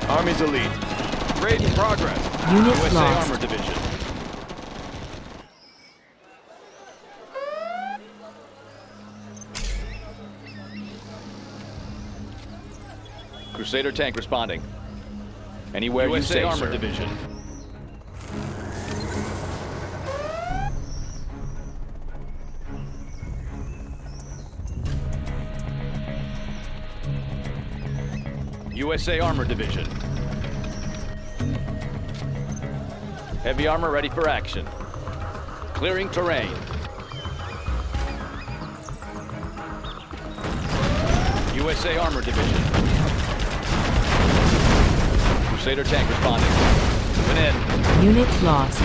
Army's elite. Raid in progress. Unit USA lost. Armor Division. Crusader tank responding. Anywhere USA you say, Armor sir. Division. USA Armor Division. Heavy armor ready for action. Clearing terrain. USA Armor Division. Crusader tank responding. Moving in. Unit lost.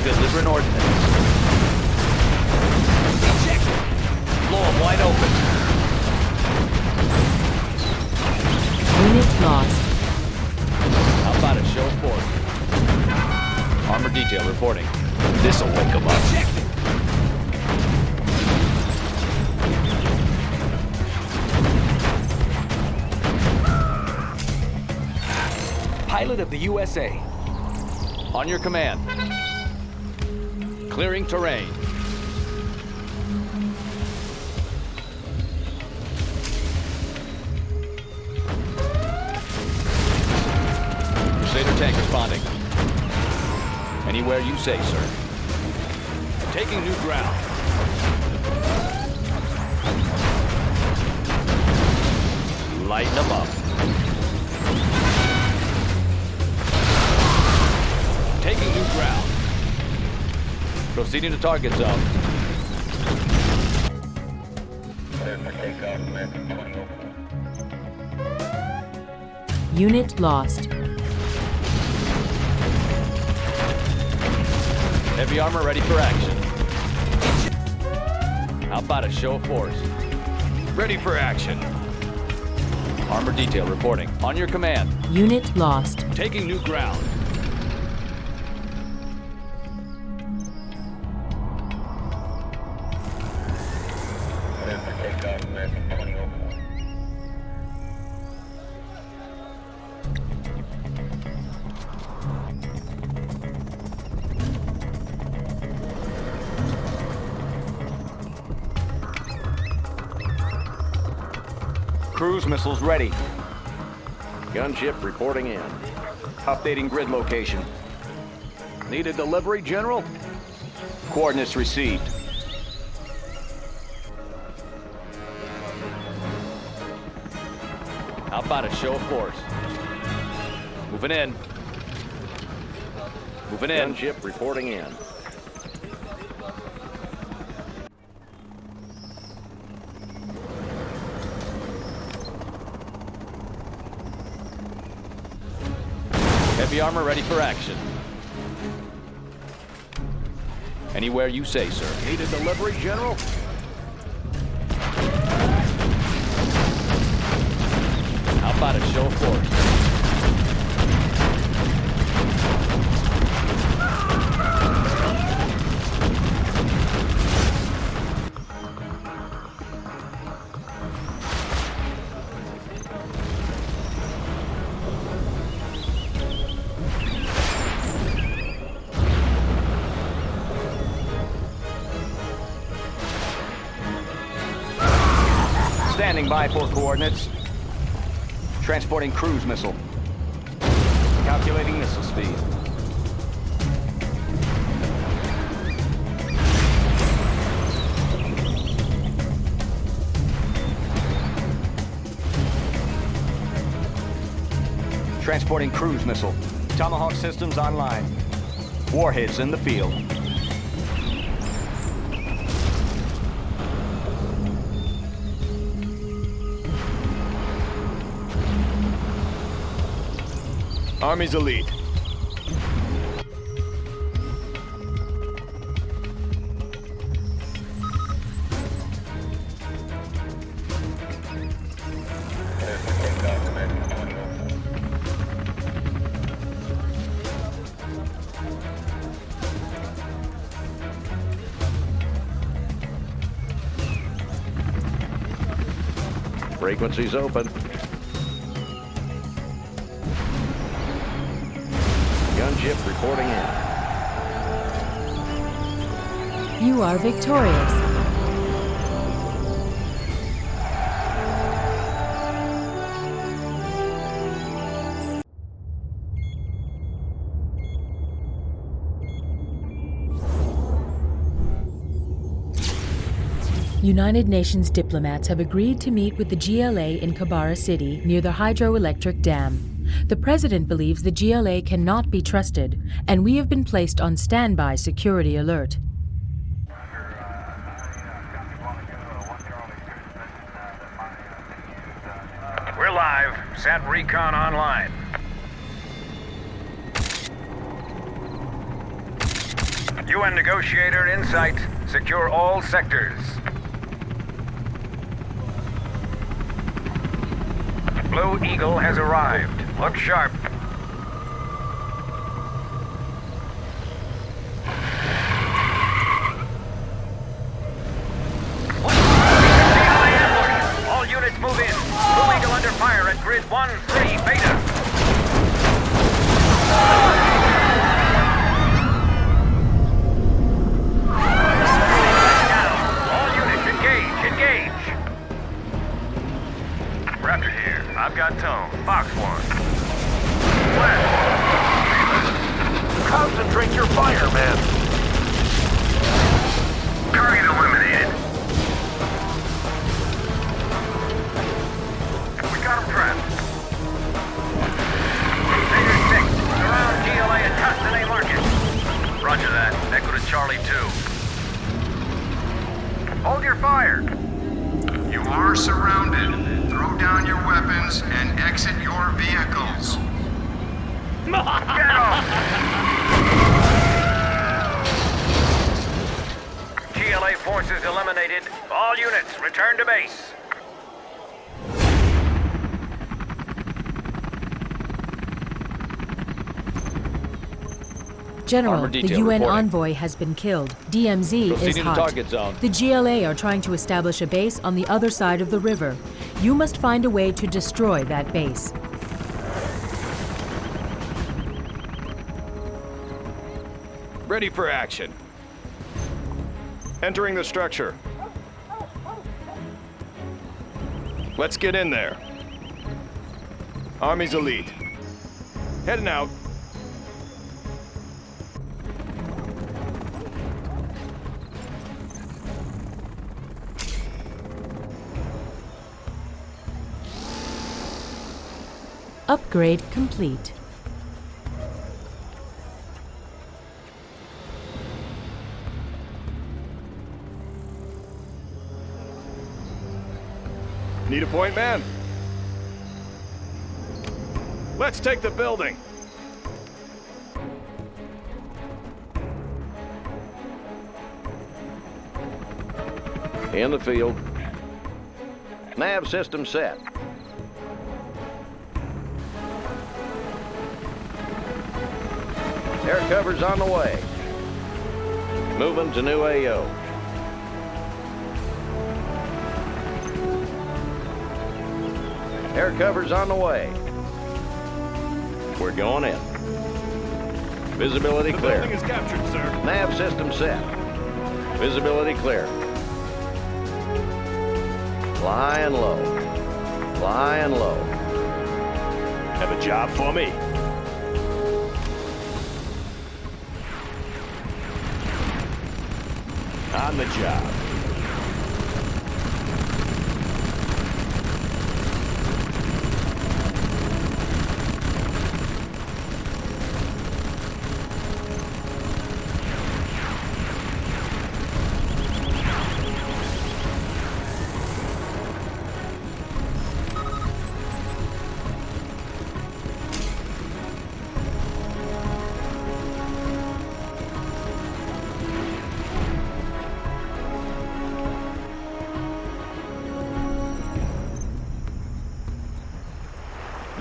Delivering ordnance. Blow them wide open. Unit lost. How about a show of force? Armor detail reporting. This'll wake them up. Pilot of the USA. On your command. Clearing terrain. Crusader tank responding. Anywhere you say, sir. Taking new ground. Lighten them up. Taking new ground. Proceeding to target zone. Unit lost. Heavy armor ready for action. How about a show of force? Ready for action. Armor detail reporting. On your command. Unit lost. Taking new ground. Cruise missiles ready. Gunship reporting in. Updating grid location. Need a delivery, General? Coordinates received. How about a show of force? Moving in. Moving in. Gunship reporting in. Heavy armor ready for action. Anywhere you say, sir. Need a delivery, General? How about a show of force? Standing by for coordinates. Transporting cruise missile. Calculating missile speed. Transporting cruise missile. Tomahawk systems online. Warheads in the field. Army's elite. Frequency's open. Gunship reporting in. You are victorious. United Nations diplomats have agreed to meet with the GLA in Kabara City near the hydroelectric dam. The president believes the GLA cannot be trusted, and we have been placed on standby security alert. We're live. Sat recon online. UN negotiator in sight. Secure all sectors. Blue Eagle has arrived. Look sharp. All units move in. Blue Eagle under fire at grid 1-3 Beta. All units engage. Raptor here. I've got tone. Fox 1. West. Concentrate your fire, man. Target eliminated. We got him trapped. Crusader 6. Surround GLA at Tuscany Market. Roger that. Echo to Charlie 2. Hold your fire. You are surrounded. Throw down your weapons and exit your vehicles. Get off! GLA forces eliminated. All units, return to base. General, Armor the detail UN reporting. envoy has been killed. DMZ is Proceeding to hot. target zone. The GLA are trying to establish a base on the other side of the river. You must find a way to destroy that base. Ready for action. Entering the structure. Let's get in there. Army's elite. Heading out. Upgrade complete. Need a point, man? Let's take the building. In the field. Nav system set. Air cover's on the way. Moving to new AO. Air cover's on the way. We're going in. Visibility The clear. building is captured, sir. Nav system set. Visibility clear. Flying low. Flying low. Have a job for me? On the job.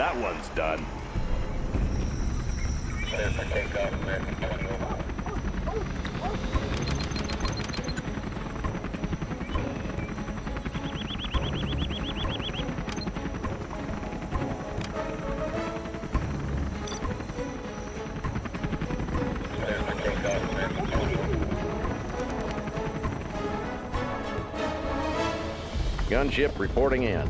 That one's done. Gunship reporting in.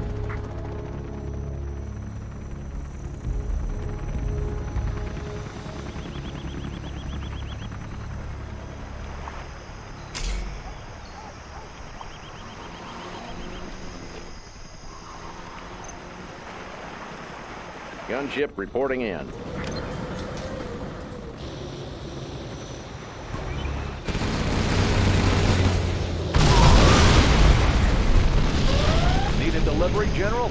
Gunship reporting in. Need a delivery, General?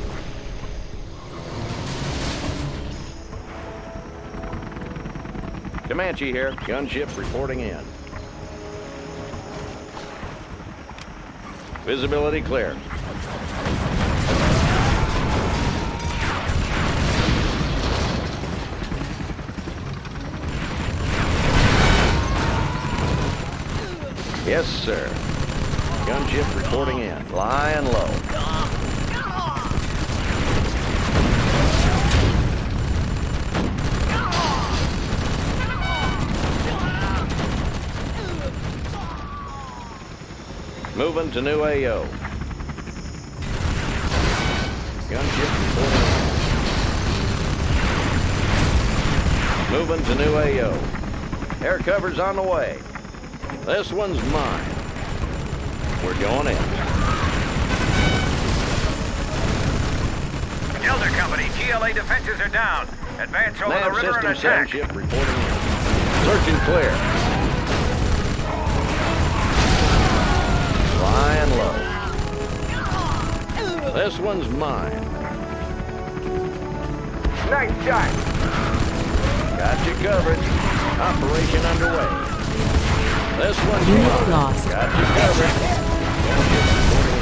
Comanche here. Gunship reporting in. Visibility clear. Yes, sir. Gunship reporting in. Flying low. Moving to new AO. Gunship reporting in. Moving to new AO. Air cover's on the way. This one's mine. We're going in. Elder Company, GLA defenses are down. Advance over the river and attack. Ship reporting in. Search and clear. Flying low. This one's mine. Nice shot. Got you covered. Operation underway. This one's Unit mine. lost. Got you covered.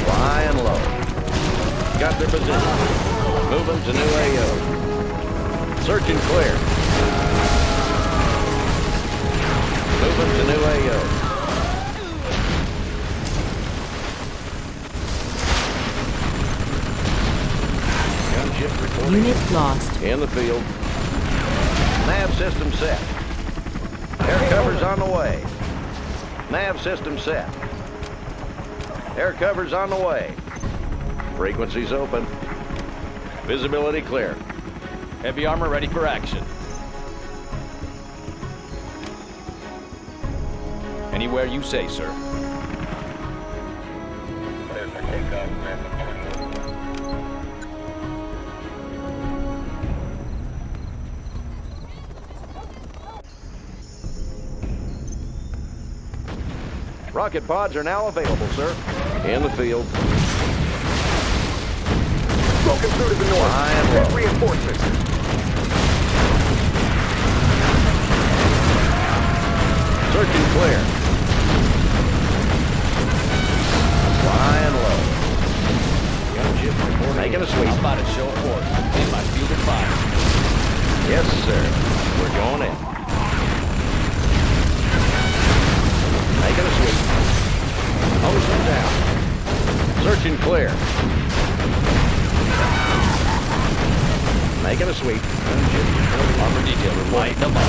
Flying low. Got their position. Moving to new AO. Search and clear. Moving to new AO. Gunship reporting. Unit lost. In the field. Nav system set. Air cover's on the way. Nav system set. Air cover's on the way. Frequencies open. Visibility clear. Heavy armor ready for action. Anywhere you say, sir. Rocket pods are now available, sir. In the field. Broken through to the north. Flying Send low. reinforcements. Search and clear. Flying low. Gunship reporting. Making a sweep. How about a show of force? In my field of fire. Yes, sir. We're going in. Making a sweep. Hosing down. Search and clear. Making a sweep. Armor detail reporting. Come on.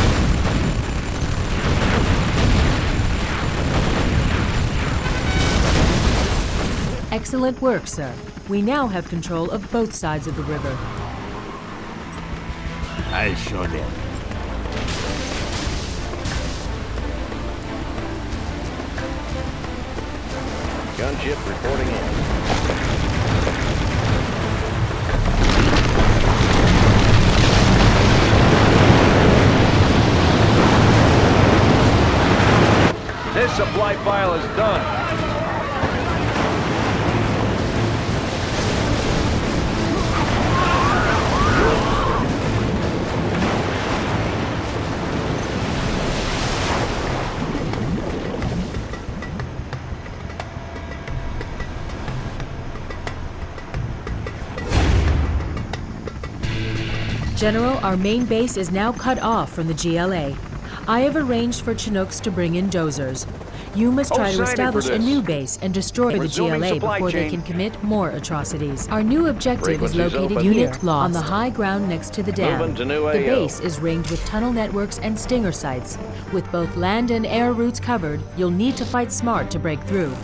Excellent work, sir. We now have control of both sides of the river. I show them. Gunship reporting in. This supply file is done. General, our main base is now cut off from the GLA. I have arranged for Chinooks to bring in dozers. You must try to establish a new base and destroy the GLA before they can commit more atrocities. Our new objective is located here, on the high ground next to the dam. The base is ringed with tunnel networks and stinger sites. With both land and air routes covered, you'll need to fight smart to break through.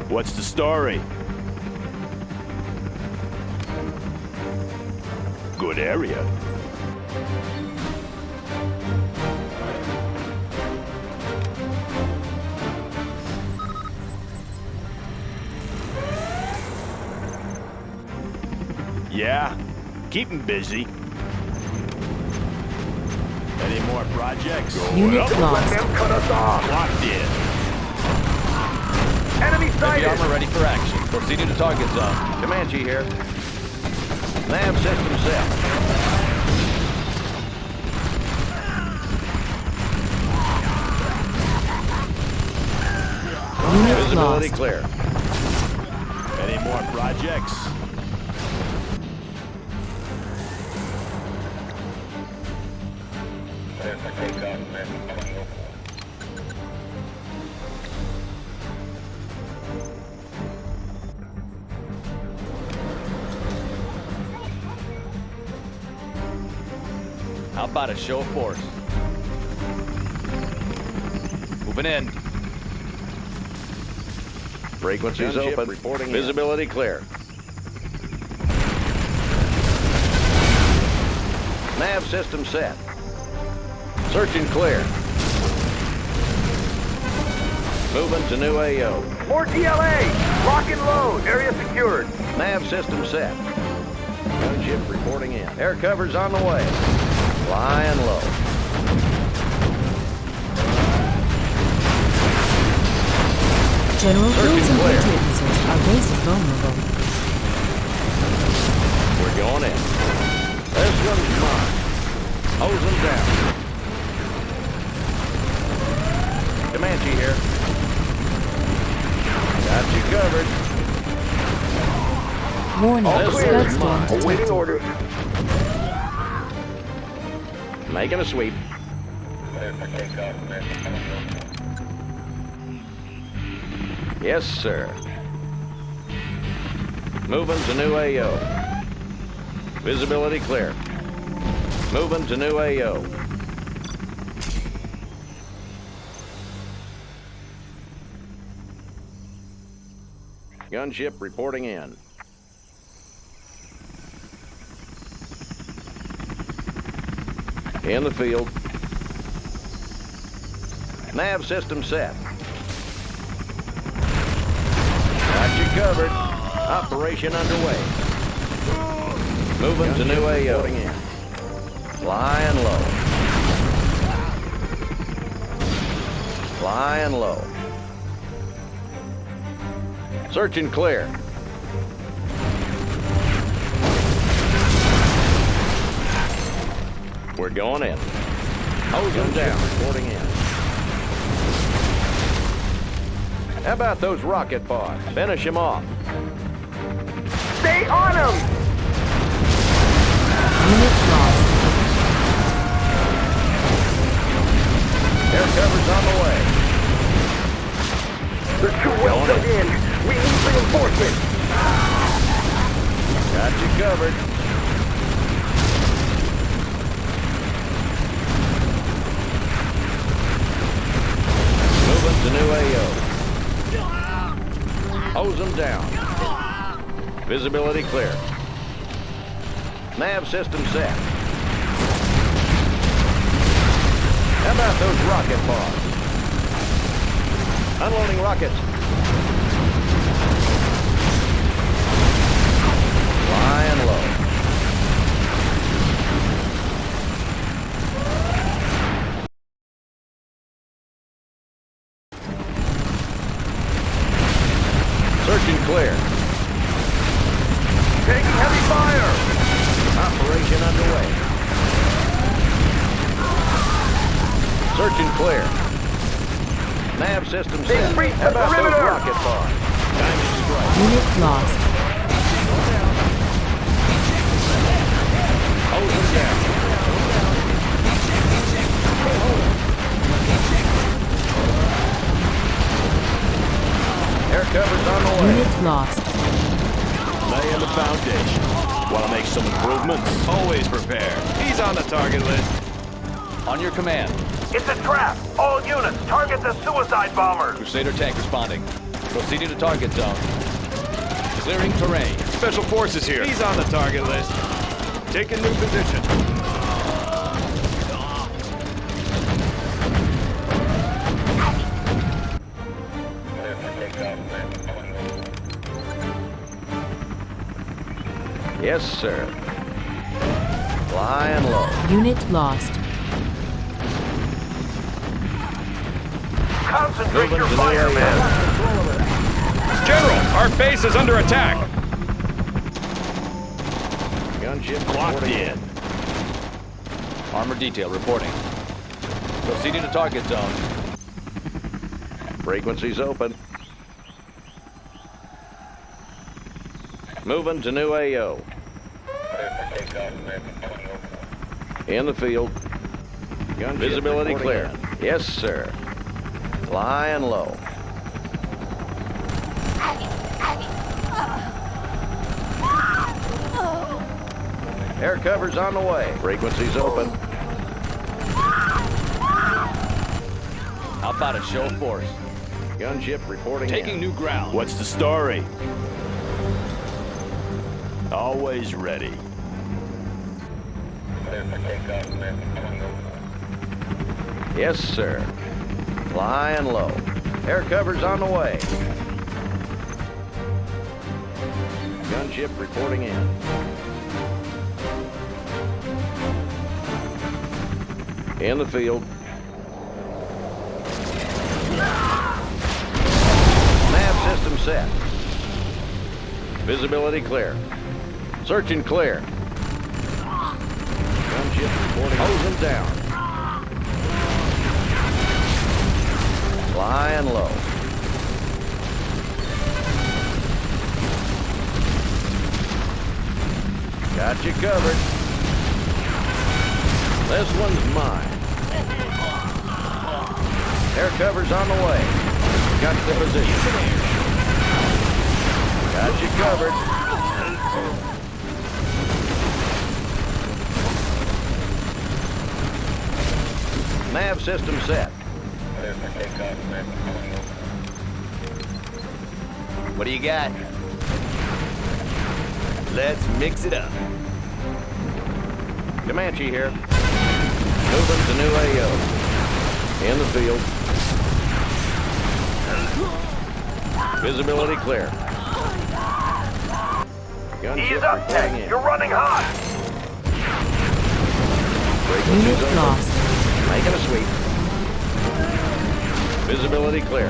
What's the story? Good area. Yeah, keep him busy. Any more projects? Unit Up. lost. Let them cut us off. Locked in. Enemy Heavy sighted. armor ready for action. Proceeding to target zone. Comanche here. Nav system set. Unit Visibility lost. clear. Any more projects? How about a show of force? Moving in. Frequencies Gunship open. reporting in. Visibility clear. Nav system set. Search and clear. Moving to new AO. More GLA. Lock and load. Area secured. Nav system set. Gunship reporting in. Air cover's on the way. Flying low. General, Search build and some clear. Patriot missiles. Our base is vulnerable. We're going in. This one's mine. Hose them down. Comanche here. Got you covered. Warning, All clear. Scud storm Awaiting detected. orders. Making a sweep. Yes, sir. Moving to new AO. Visibility clear. Moving to new AO. Gunship reporting in. In the field. Nav system set. Got you covered. Operation underway. Moving to new AO. Flying low. Flying low. Search and clear. We're going in. Hose them down. Reporting in. How about those rocket pods? Finish them off. Stay on them. Unit lost. Air cover's on the way. They're too well dug in. We need reinforcements. Got you covered. Moving to new AO. Hose them down. Visibility clear. Nav system set. How about those rocket pods? Unloading rockets. Flying low. Search and clear. Taking heavy fire. Operation underway. Search and clear. Nav system set. How about those rocket pods? Time to strike. Unit lost. Hold them down. Air cover's on the way. Unit lost. Laying the foundation. Want to make some improvements? Always prepared. He's on the target list. On your command. It's a trap! All units, target the suicide bombers! Crusader tank responding. Proceeding to target zone. Clearing terrain. Special forces here. He's on the target list. Taking new position. Yes, sir. Flying low. Unit lost. Concentrate Moving your to the fire, area. man! General, our base is under attack. Gunship Locked reporting in. Armor detail reporting. Proceeding to target zone. Frequencies open. Moving to new AO. In the field. Gunship visibility clear. Yes, sir. Flying low. Air cover's on the way. Frequencies open. How about a show of force? Gunship reporting Taking in. new ground. What's the story? Always ready. Yes, sir. Flying low. Air cover's on the way. Gunship reporting in. In the field. Nav system set. Visibility clear. Search and clear. Gunship reporting. Hosing down. Flying low. Got you covered. This one's mine. Air cover's on the way. Got the position. Got you covered. Nav system set. What do you got? Let's mix it up. Comanche here. Moving to new AO. In the field. Visibility clear. Gunship Ease up, reporting Tech! in. You're running hot! Frequencies Unit open. lost. Making a sweep. Visibility clear.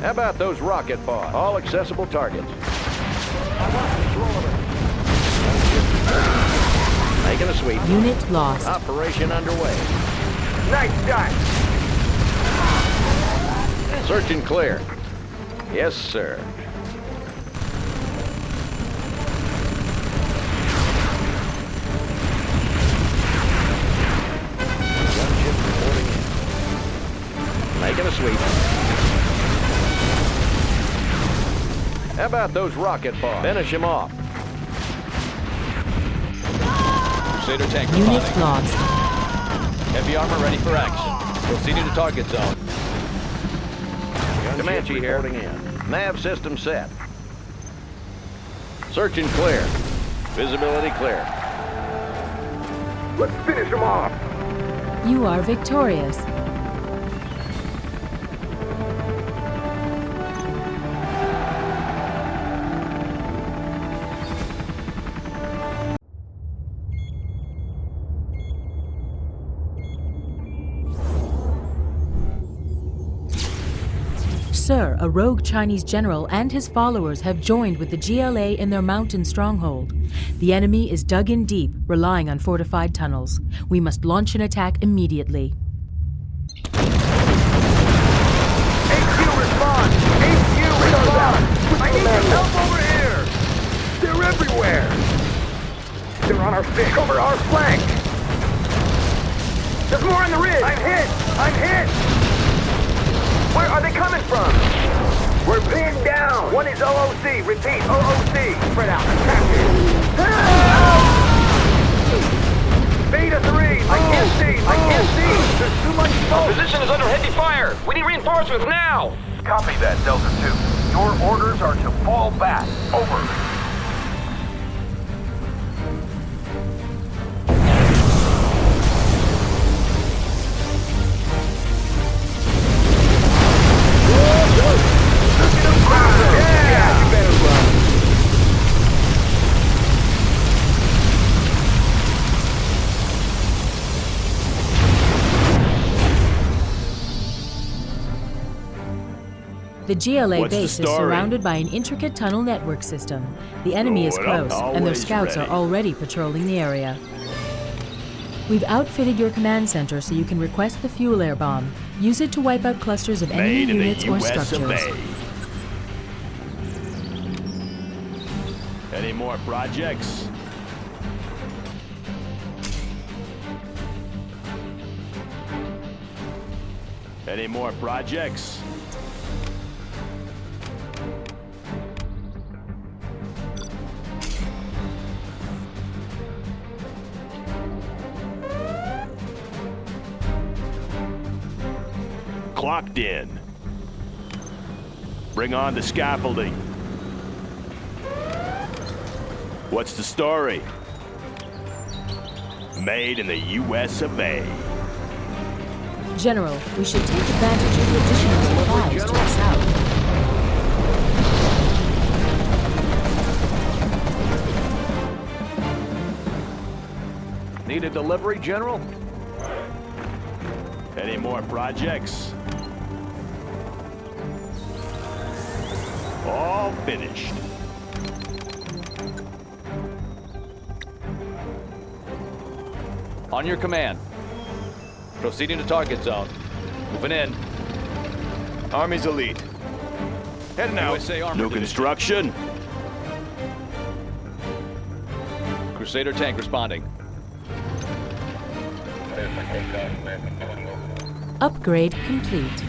How about those rocket pods? All accessible targets. Making a sweep. Unit lost. Operation underway. Nice shot! Search and clear. Yes, sir. Gunship reporting in. Making a sweep. How about those rocket pods? Finish him off. Crusader tank Unit responding. lost. Heavy armor ready for action. Proceeding to target zone. Comanche here. Nav system set. Search and clear. Visibility clear. Let's finish him off. You are victorious. Sir, a rogue Chinese general and his followers have joined with the GLA in their mountain stronghold. The enemy is dug in deep, relying on fortified tunnels. We must launch an attack immediately. HQ respond! HQ respond! I need some help over here! They're everywhere! They're on our flank! Cover our flank! There's more on the ridge! I'm hit! I'm hit! Where are they coming from? We're pinned down! One is OOC! Repeat, OOC! Spread out! Attack it! Beta 3! I can't see! I can't see! There's too much smoke! Position is under heavy fire! We need reinforcements now! Copy that, Delta 2. Your orders are to fall back. Over. Yeah, you better run. The GLA What's the base is story? surrounded by an intricate tunnel network system. The enemy is Good, I'm close, and their always scouts ready. are already patrolling the area. We've outfitted your command center so you can request the fuel air bomb. Use it to wipe out clusters of enemy Made in the units or US structures. of A. Any more projects? Any more projects? Clocked in. Bring on the scaffolding. What's the story? Made in the US of A. General, we should take advantage of the additional supplies to the south. Need a delivery, General? Any more projects? All finished. On your command. Proceeding to target zone. Moving in. Army's elite. Heading out. USA Armor New Division. construction. Crusader tank responding. Upgrade complete.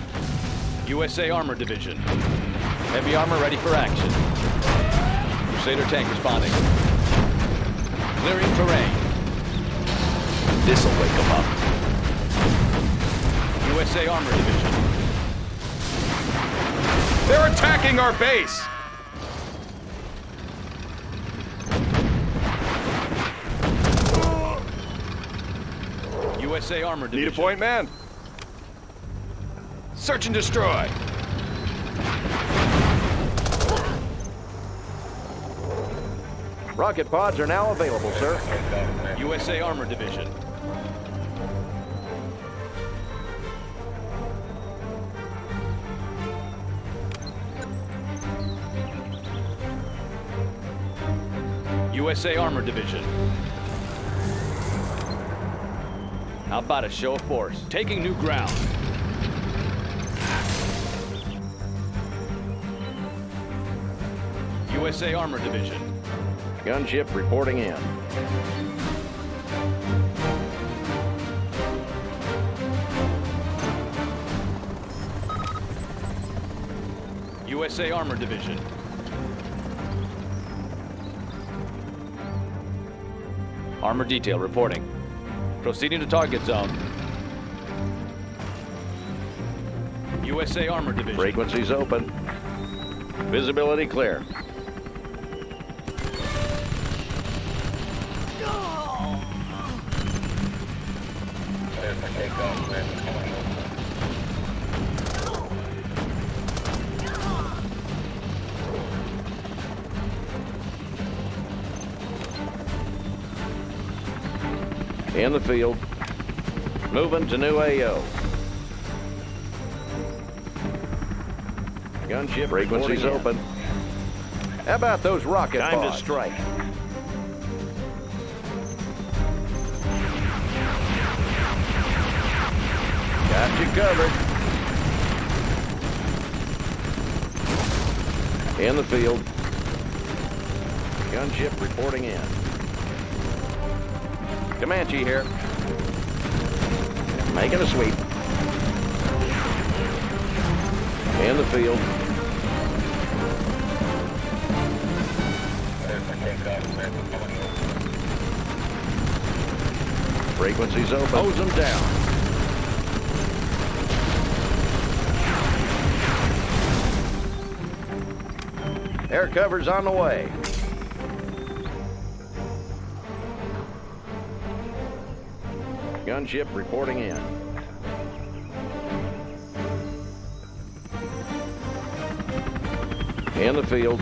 USA Armor Division. Heavy armor ready for action. Crusader tank responding. Clearing terrain. This'll wake them up. USA Armor Division. They're attacking our base! USA Armor Need Division. a point, man? Search and destroy! Rocket pods are now available, sir. USA Armor Division. USA Armor Division. How about a show of force? Taking new ground. USA Armor Division. Gunship reporting in. USA Armor Division. Armor detail reporting. Proceeding to target zone. USA Armor Division. Frequencies open. Visibility clear. In the field. Moving to new AO. Gunship frequencies open. How about those rocket Time pods? to strike. Got you covered. In the field. Gunship reporting in. Comanche here. Making a sweep. In the field. Frequencies open. Hose them down. Air cover's on the way. Gunship reporting in. In the field.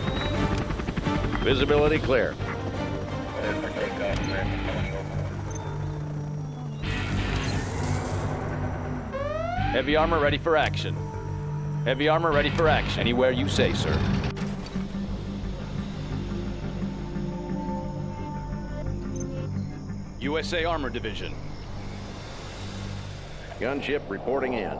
Visibility clear. Heavy armor ready for action. Heavy armor ready for action. Anywhere you say, sir. USA Armor Division. Gunship reporting in.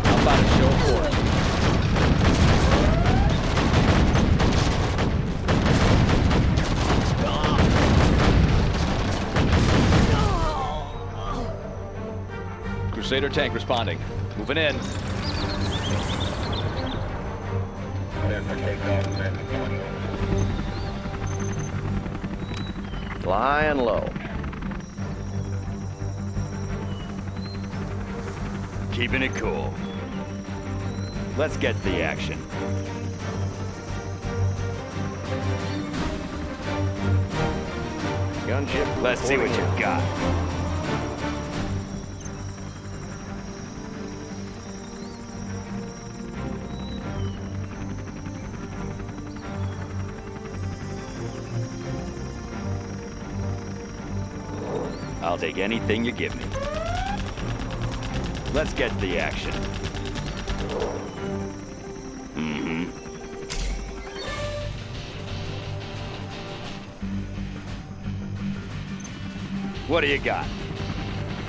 How about a show of force? Crusader tank responding. Moving in. Flying low. Keeping it cool. Let's get to the action. Gunship. Let's see what reporting you in. got. I'll take anything you give me. Let's get to the action. Mm-hmm. What do you got?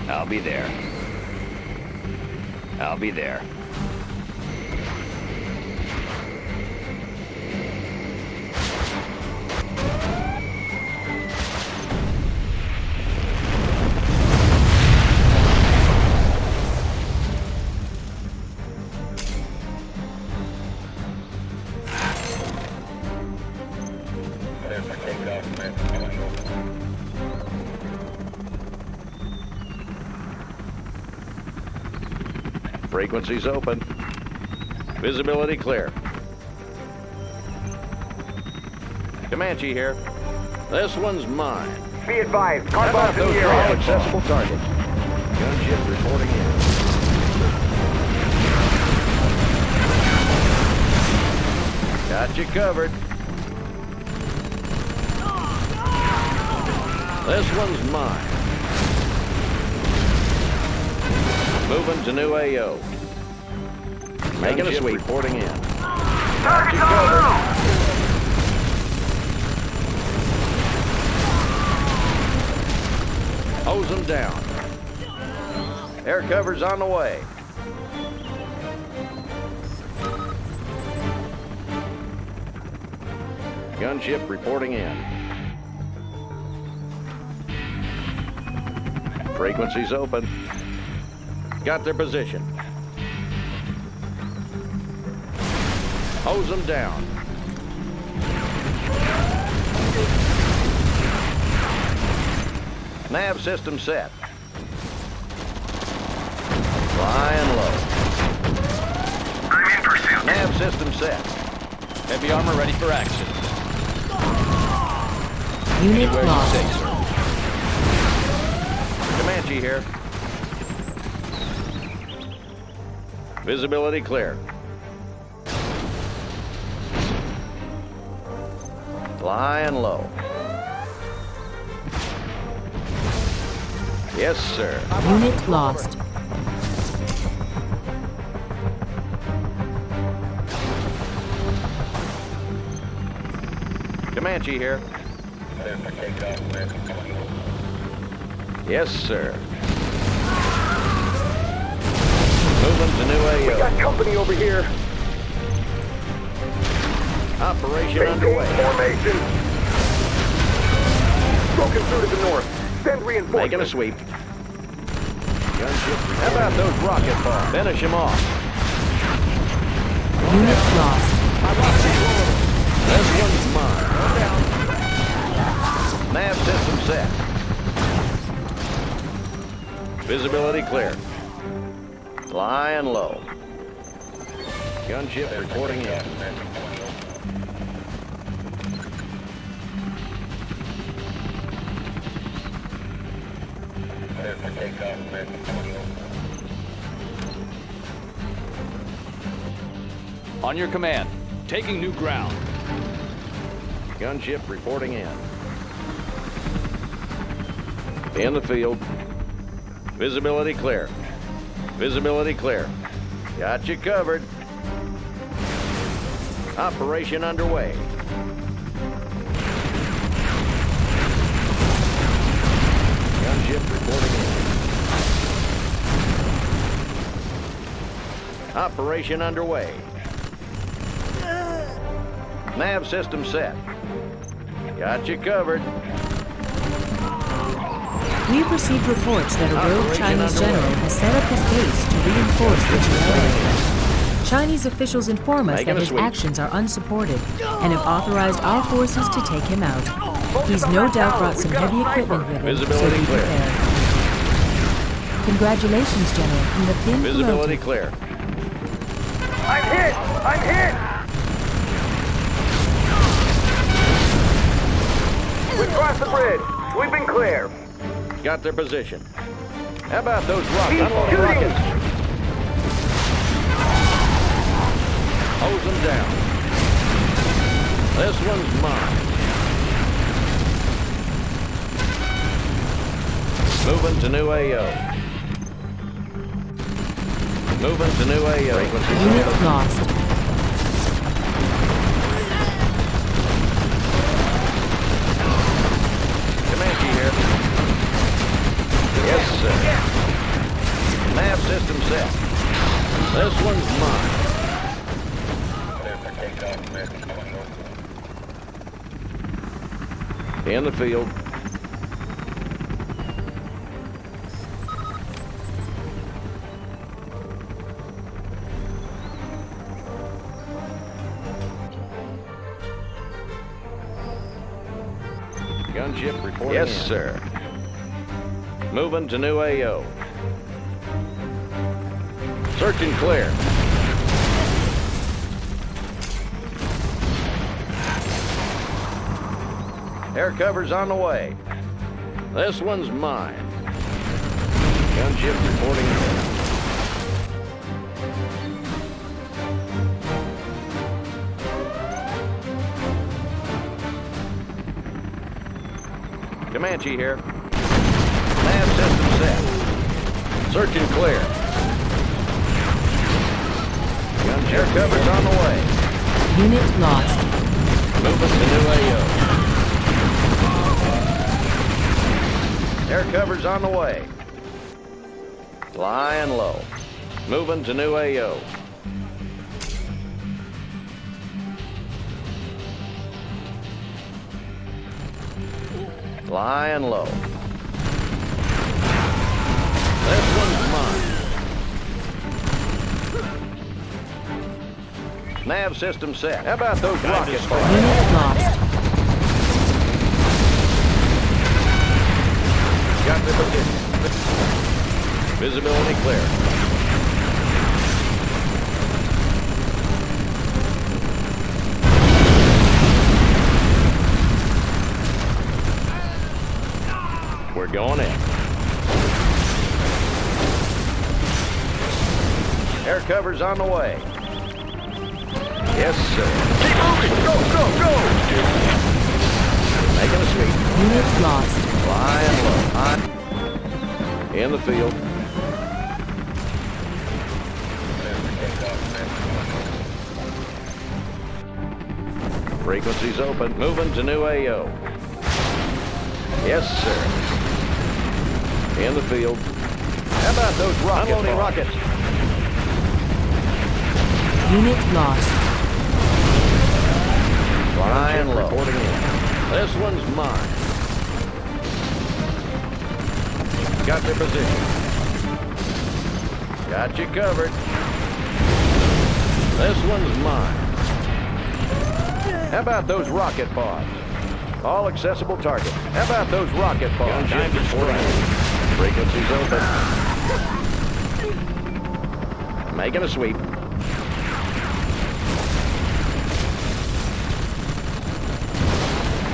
I'll be there. I'll be there. Frequencies open. Visibility clear. Comanche here. This one's mine. Be advised, How about carbots in those the all area. accessible targets? Gunship reporting in. Got you covered. This one's mine. Moving to new AO. Making a sweep. Reporting in. Target's on the move! Hose them down. Air cover's on the way. Gunship reporting in. Frequencies open. Got their position. Hose them down. Nav system set. Flying low. I'm in pursuit. Nav system set. Heavy armor ready for action. Unit Anywhere you lost. say, sir. Comanche here. Visibility clear. Flying low. Yes, sir. Unit lost. Comanche here. Yes, sir. Moving to new AO. We got company over here. Operation Maintain underway. formation. Broken through to the north. Send reinforcements. Making a sweep. Gunship. How about those rocket bombs? Finish him off. Unit lost. This one's mine. Nav system set. Visibility clear. Flying low. Gunship reporting in. On your command. Taking new ground. Gunship reporting in. In the field. Visibility clear. Visibility clear. Got you covered. Operation underway. Gunship reporting in. Operation underway. Nav system set. Got you covered. We've received reports that a rogue Chinese general has set up his base to reinforce the GLA. Chinese officials inform us that his actions are unsupported and have authorized our forces to take him out. He's no doubt brought some heavy equipment with him, so be prepared. Congratulations, General, from the thin Visibility clear. I'm hit! I'm hit! We've crossed the bridge. Sweeping clear. Got their position. How about those rockets? Keep Unload shooting. rockets. Hose them down. This one's mine. Moving to new AO. Moving to new AO. Unit lost. Comanche here. Yes, sir. Nav system set. This one's mine. In the field. Gunship reporting. Yes, sir. Moving to new AO. Search and clear. Air cover's on the way. This one's mine. Gunship reporting in. Comanche here. Nav system set. Search and clear. Gunship cover's on the way. Unit lost. Moving to new AO. Air cover's on the way. Flying low. Moving to new AO. Flying low. This one's mine. Nav system set. How about those rockets? Unit lost. Got the position. Visibility clear. We're going in. Air cover's on the way. Yes, sir. Keep moving! Go, go, go! Making a sweep. Unit lost. Flying low. High. In the field. Frequencies open. Moving to new AO. Yes, sir. In the field. How about those rockets? Unloading rockets. Unit lost. Flying low. Reporting in. This one's mine. Got their position. Got you covered. This one's mine. How about those rocket pods? All accessible targets. How about those rocket pods? Time to strike. Frequencies open. Making a sweep.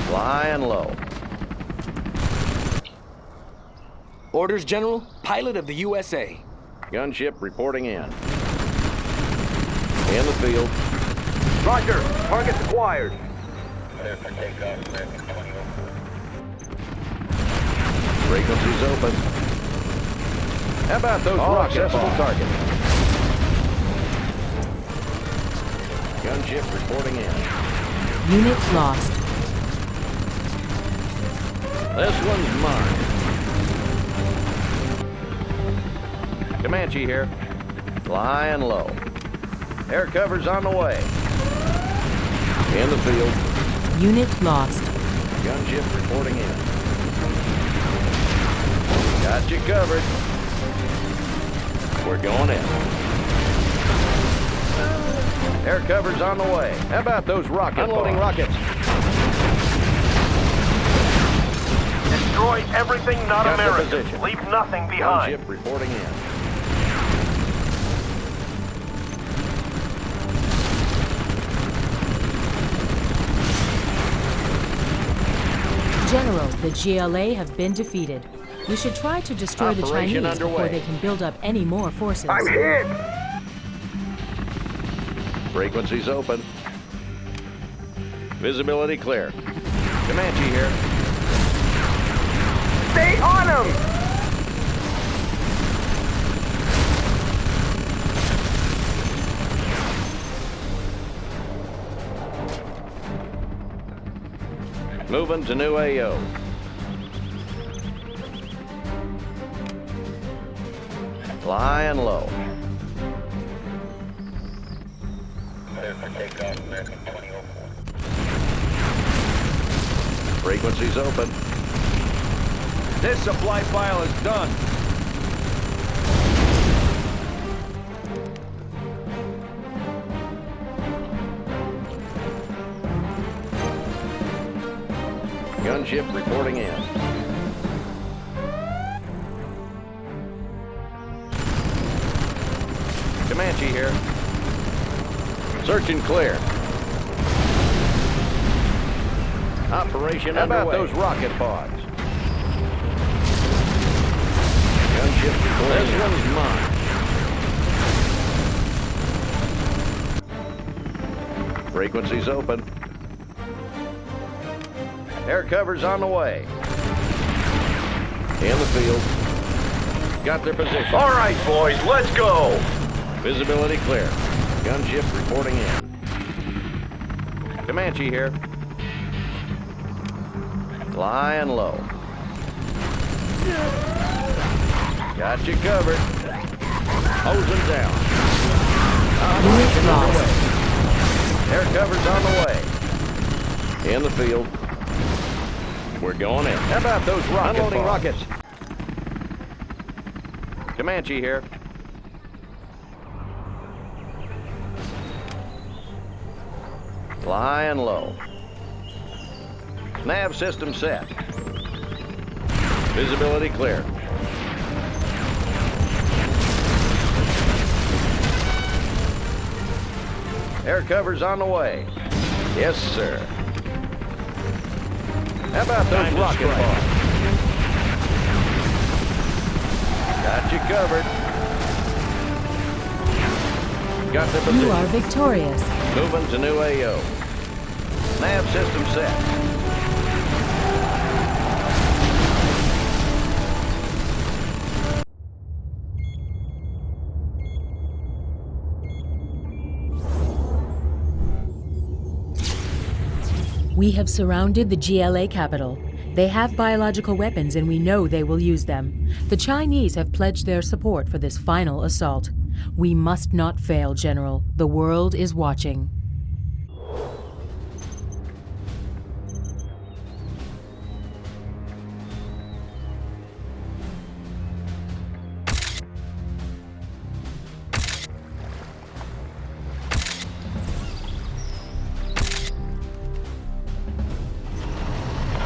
Flying low. Orders, General. Pilot of the USA. Gunship reporting in. In the field. Roger. Target's acquired. Frequencies open. How about those accessible targets? Gunship reporting in. Unit lost. This one's mine. Comanche here. Flying low. Air cover's on the way. In the field. Unit lost. Gunship reporting in. Got you covered. We're going in. Air cover's on the way. How about those rockets? Unloading rockets. Destroy everything not Got the American. position. Leave nothing behind. Gunship reporting in. General, the GLA have been defeated. We should try to destroy the Operation Chinese before underway. they can build up any more forces. I'm hit! Frequencies open. Visibility clear. Comanche here. Stay on him! Moving to new AO. Flying low. Frequencies open. This supply file is done. Gunship reporting in. Comanche here. Search and clear. Operation underway. How about those rocket pods? Gunship reporting. This one's mine. Frequencies open. Air cover's on the way. In the field. Got their position. All right, boys, let's go. Visibility clear. Gunship reporting in. Comanche here. Flying low. Got you covered. Hosing down. Operation underway. Air cover's on the way. In the field. We're going in. How about those rockets? Unloading rockets. Comanche here. Flying low. Nav system set. Visibility clear. Air cover's on the way. Yes, sir. How about those rocket pods? Got you covered. Got the position. You are victorious. Moving to new AO. Nav system set. We have surrounded the GLA capital. They have biological weapons and we know they will use them. The Chinese have pledged their support for this final assault. We must not fail, General. The world is watching.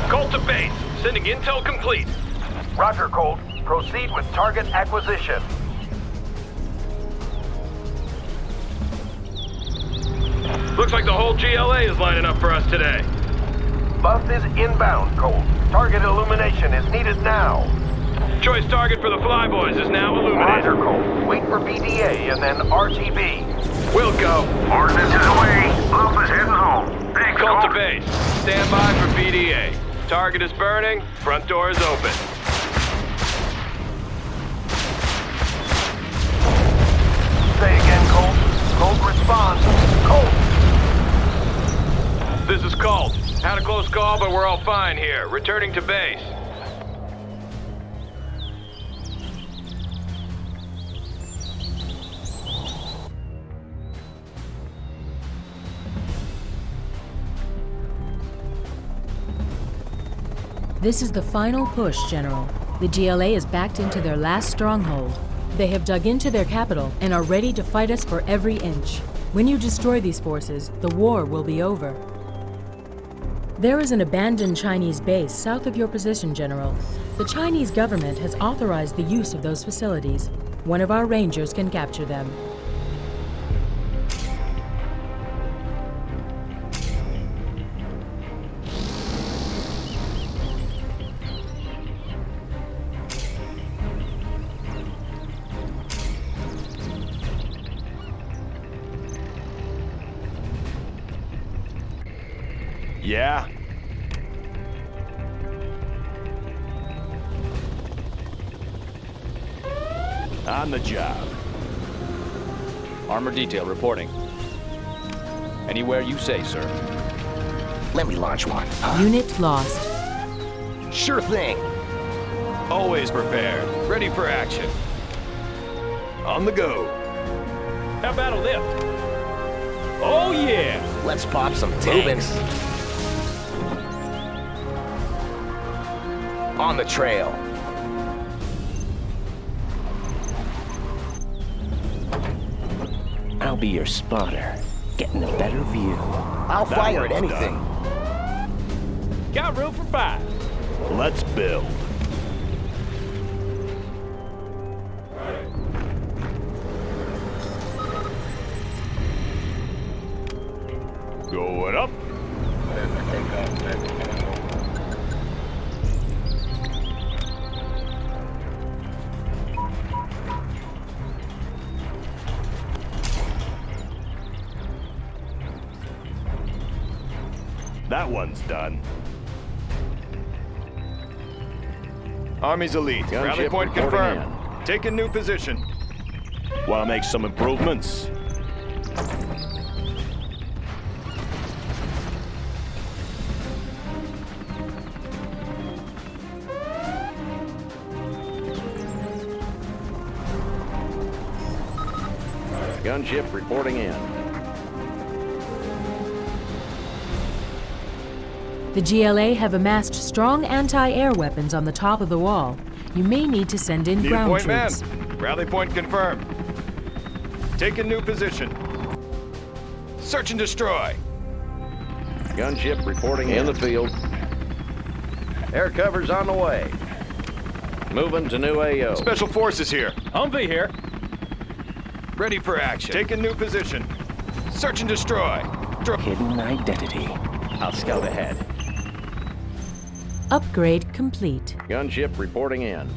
Colt to base. Sending intel complete. Roger, Colt. Proceed with target acquisition. Looks like the whole GLA is lining up for us today. Buff is inbound, Colt. Target illumination is needed now. Choice target for the Flyboys is now illuminated. Roger, Colt. Wait for BDA and then RTB. We'll go. Ordnance is away. Buff is heading home. Thanks, Colt to Colt. base. Stand by for BDA. Target is burning. Front door is open. Say again, Colt. Colt responds. Colt! This is Colt. Had a close call, but we're all fine here. Returning to base. This is the final push, General. The GLA is backed into their last stronghold. They have dug into their capital and are ready to fight us for every inch. When you destroy these forces, the war will be over. There is an abandoned Chinese base south of your position, General. The Chinese government has authorized the use of those facilities. One of our rangers can capture them. Yeah? On the job. Armor detail reporting. Anywhere you say, sir. Let me launch one. Unit lost. Sure thing. Always prepared. Ready for action. On the go. How about a lift? Oh, yeah! Let's pop some tubins. On the trail. I'll be your spotter, getting a better view. I'll fire at anything. Got room for 5. Let's build. Going up. That one's done. Army's elite. Rally Gunship point reporting confirmed. Taking new position. Want to make some improvements? Gunship reporting in. The GLA have amassed strong anti-air weapons on the top of the wall. You may need to send in Need a ground point troops. man. Rally point confirmed. Taking new position. Search and destroy. Gunship reporting in the field. Air cover's on the way. Moving to new AO. Special forces here. Humvee here. Ready for action. Taking new position. Search and destroy. Hidden identity. I'll scout ahead. Upgrade complete. Gunship reporting in.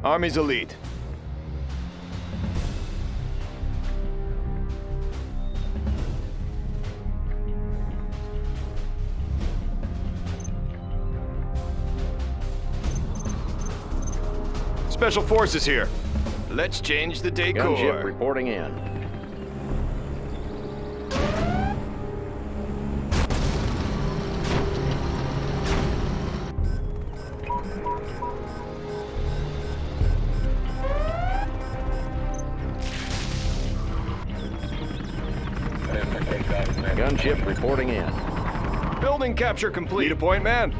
Army's elite. Special Forces here. Let's change the decor. Gunship reporting in. Gunship reporting in. Building capture complete. Need a point, man?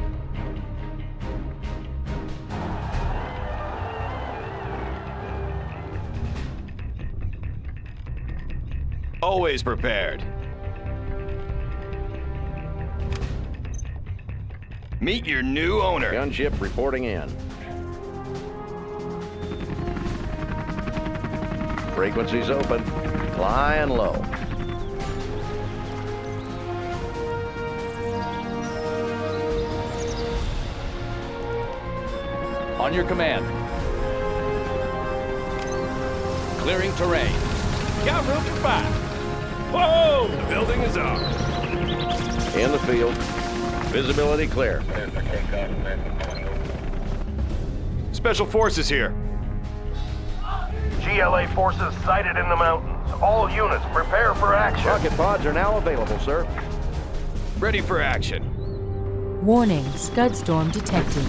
Always prepared. Meet your new owner. Gunship reporting in. Frequencies open. Flying low. On your command. Clearing terrain. Got room for 5. Whoa! The building is up. In the field. Visibility clear. Special Forces here. GLA forces sighted in the mountains. All units, prepare for action. Rocket pods are now available, sir. Ready for action. Warning, Scud storm detected.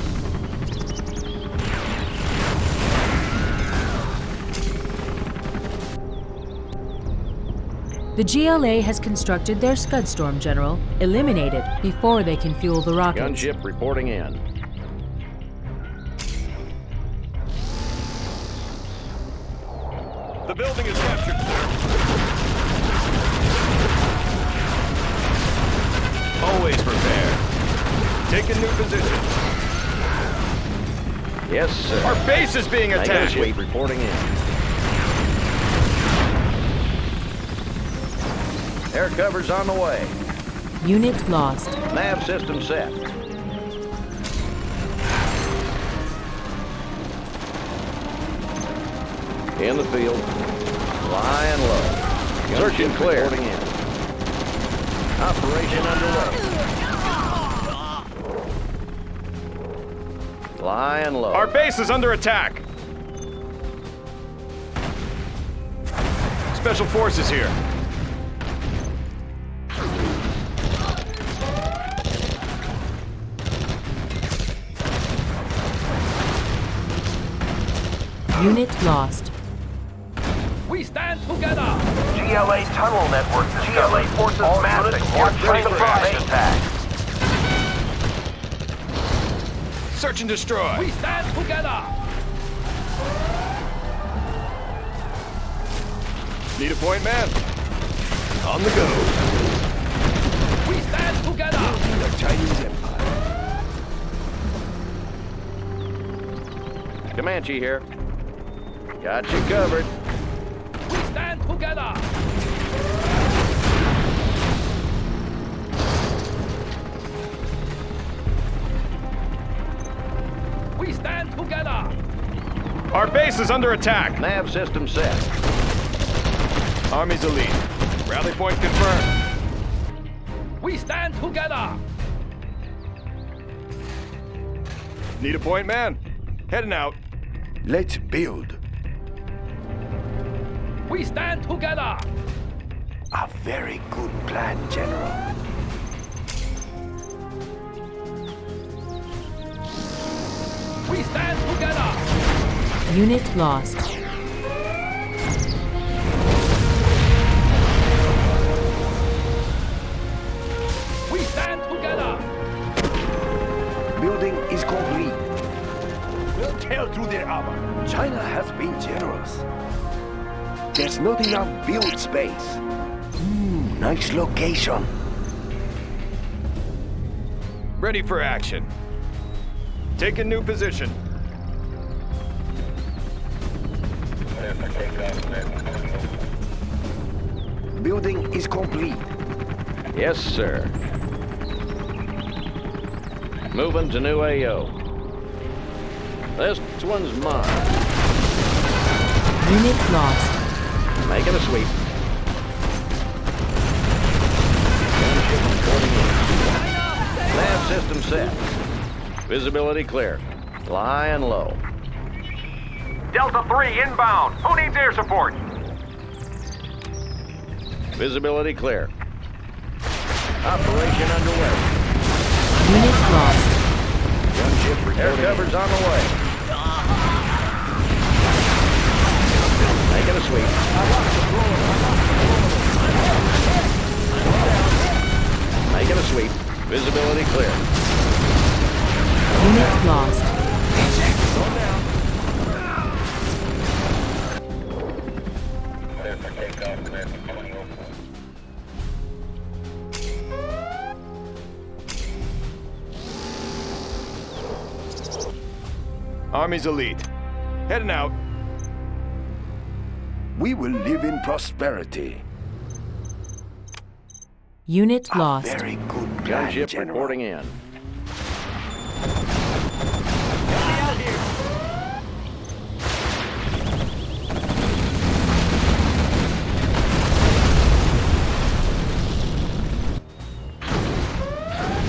The GLA has constructed their Scud storm, General. Eliminate it before they can fuel the rockets. Gunship reporting in. The building is captured, sir. Always prepared. Take a new position. Yes, sir. Our base is being attacked. Gunship reporting in. Air cover's on the way. Unit lost. Nav system set. In the field. Flying low. Search and clear. Reporting in. Operation underway. Flying low. Our base is under attack. Special Forces here. Unit lost. We stand together. GLA tunnel network. GLA forces massing. Watch the base attack. Search and destroy. We stand together. Need a point, man? On the go. We stand together. The Chinese Empire. Comanche here. Got you covered. We stand together. We stand together. Our base is under attack. Nav system set. Army's elite. Rally point confirmed. We stand together. Need a point, man? Heading out. Let's build. We stand together. A very good plan, General. We stand together. Unit lost. We stand together. Building is complete. We'll tear through their armor. China has been generous. There's not enough build space. Nice location. Ready for action. Take a new position. Building is complete. Yes, sir. Moving to new AO. This one's mine. Unit lost. Making a sweep. Gunship reporting in. Nav system set. Visibility clear. Flying low. Delta 3 inbound. Who needs air support? Visibility clear. Operation underway. Unit lost. Gunship reporting. Air cover's on the way. Making a sweep. Making a sweep. Visibility clear. Unit lost. Army's elite. Heading out. We will live in prosperity. Unit lost. Very good plan, Gunship General. reporting in.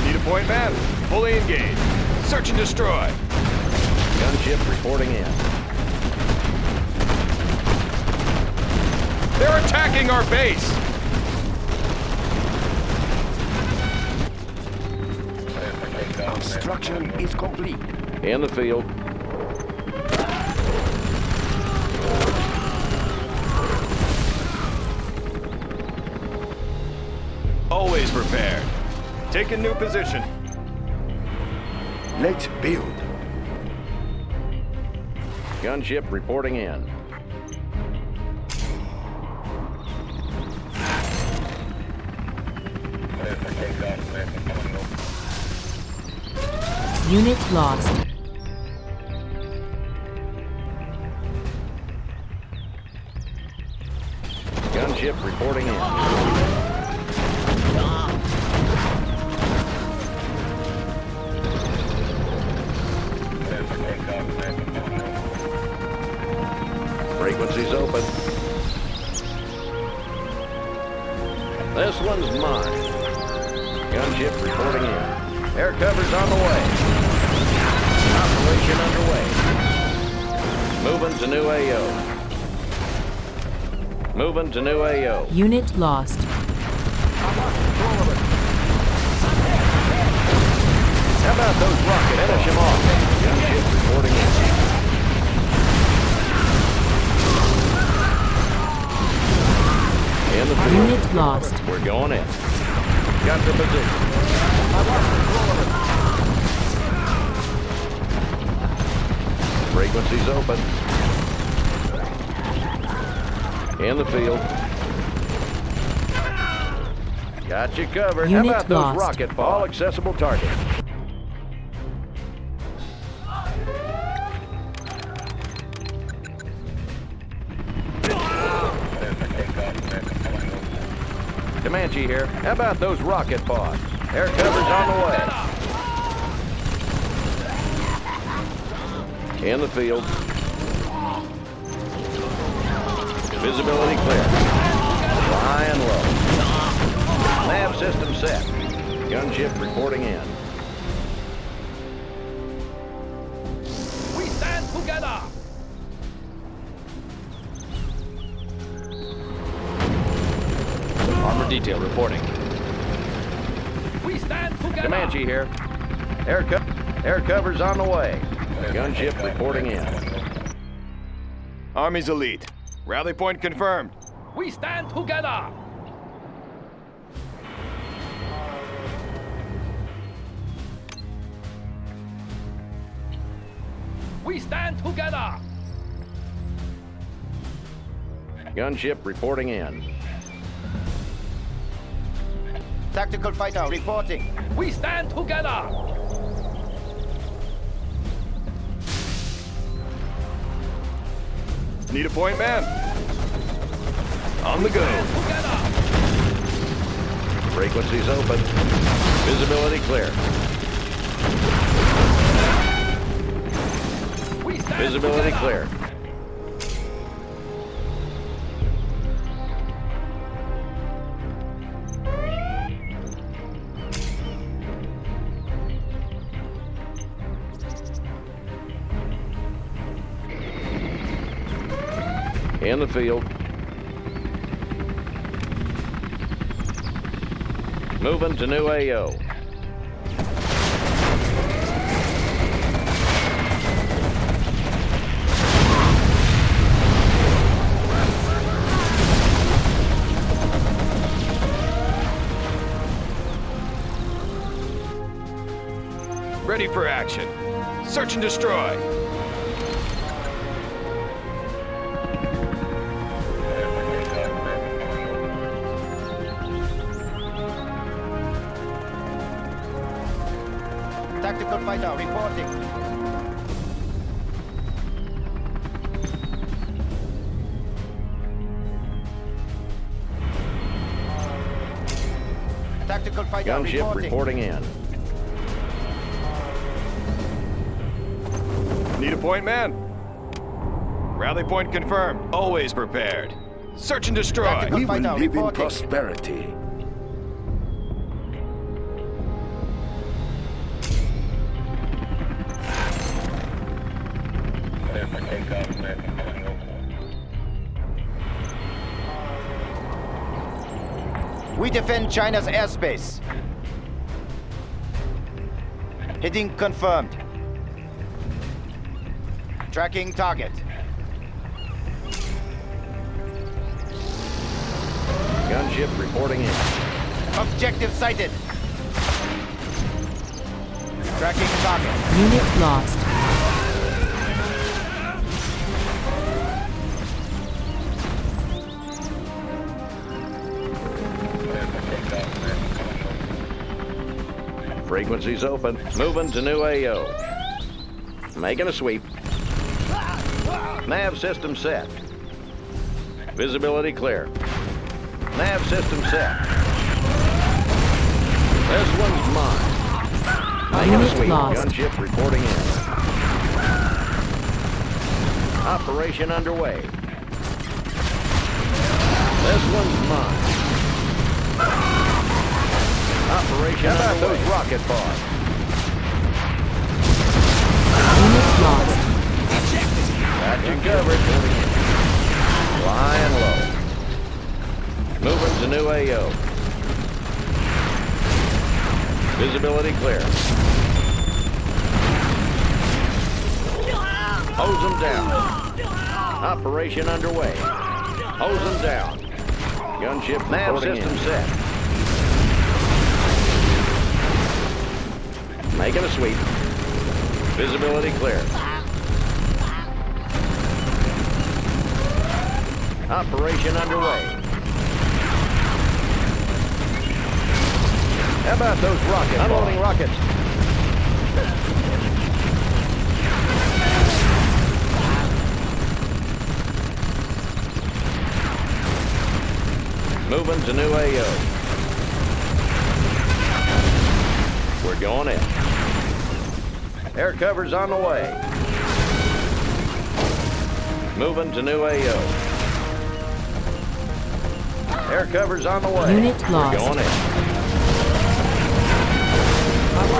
Need a point man. Fully engaged. Search and destroy. Gunship reporting in. They're attacking our base. Construction is complete. In the field. Always prepared. Take a new position. Let's build. Gunship reporting in. Unit lost. Gunship reporting in. Frequencies open. This one's mine. Gunship reporting in. Air cover's on the way. Operation underway. Moving to new AO. Moving to new AO. Unit lost. How about those rockets? Finish him off. Gunship reporting in. In the field. Unit lost. We're going in. Got the position. Frequencies open. In the field. Got you covered. Unit How about those lost. rocket pods? All accessible targets. Comanche here. How about those rocket pods? Air cover's on the way. In the field. Visibility clear. Flying low. Nav system set. Gunship reporting in. We stand together! Armor detail reporting. We stand together! Comanche here. Air cover's on the way. Gunship reporting in. Army's elite. Rally point confirmed. We stand together! We stand together! Gunship reporting in. Tactical fighter reporting. We stand together! Need a point man. On the go. Together! Frequencies open. Visibility clear. We stand Visibility together! clear. In the field. Moving to new AO. Ready for action. Search and destroy. Tactical fighter reporting. Tactical fighter Gunship reporting in. Need a point, man? Rally point confirmed. Always prepared. Search and destroy. We will live in prosperity. We defend China's airspace. Heading confirmed. Tracking target. Gunship reporting in. Objective sighted. Tracking target. Unit lost. Frequencies open. Moving to new AO. Making a sweep. Nav system set. Visibility clear. Nav system set. This one's mine. Making a Unit sweep. lost. Gunship reporting in. Operation underway. This one's mine. Operation underway. How about those rocket bars? Unit lost. Got you covered. Flying low. Moving to new AO. Visibility clear. Hose them down. Operation underway. Hose them down. Gunship nav system set. Making a sweep. Visibility clear. Operation underway. How about those rockets? Unloading rockets. Moving to new AO. We're going in. Air cover's on the way. Moving to new AO. Air cover's on the way. Unit lost. We're going in.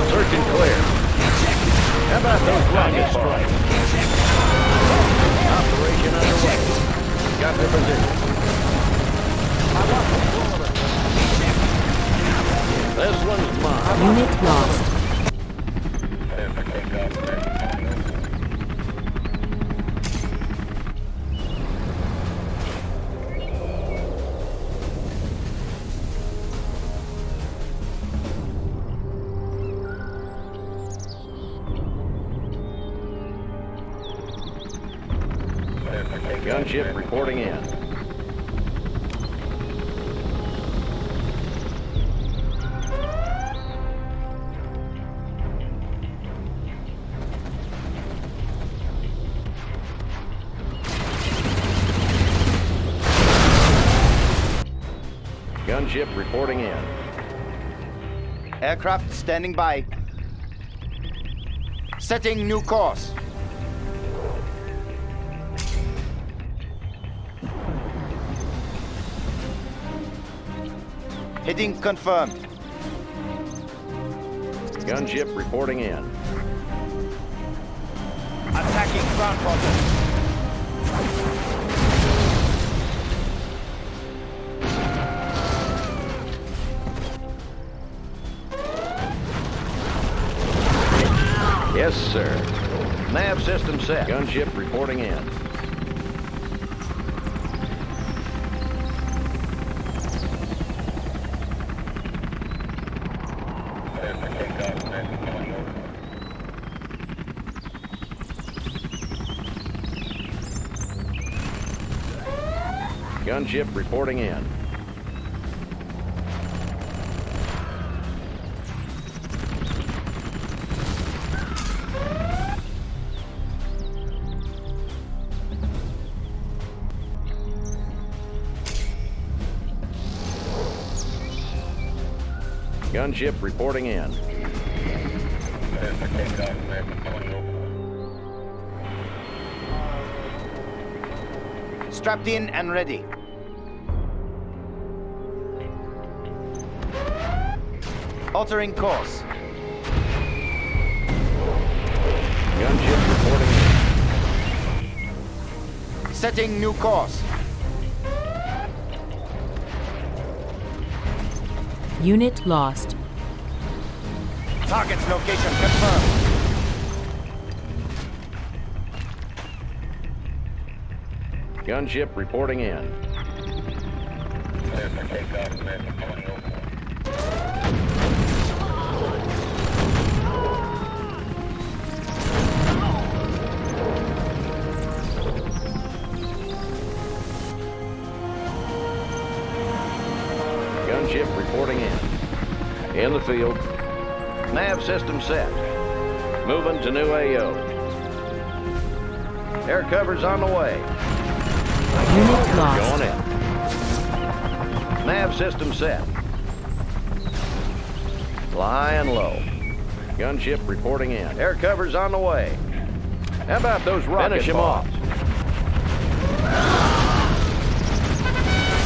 Search and clear. How about those rocket strikes? Operation underway. Got the position. This one's mine. Unit lost. Gunship reporting in. Gunship reporting in. Aircraft standing by. Setting new course. Heading confirmed. Gunship reporting in. Attacking ground forces. Yes, sir. Nav system set. Gunship reporting in. Gunship reporting in. Gunship reporting in. Strapped in and ready. Altering course. Gunship reporting in. Setting new course. Unit lost. Target's location confirmed. Gunship reporting in. Gunship reporting in. In the field. Nav system set. Moving to new AO. Air cover's on the way. Unit lost. Going in. Nav system set. Flying low. Gunship reporting in. Air cover's on the way. How about those rocket Finish him bombs?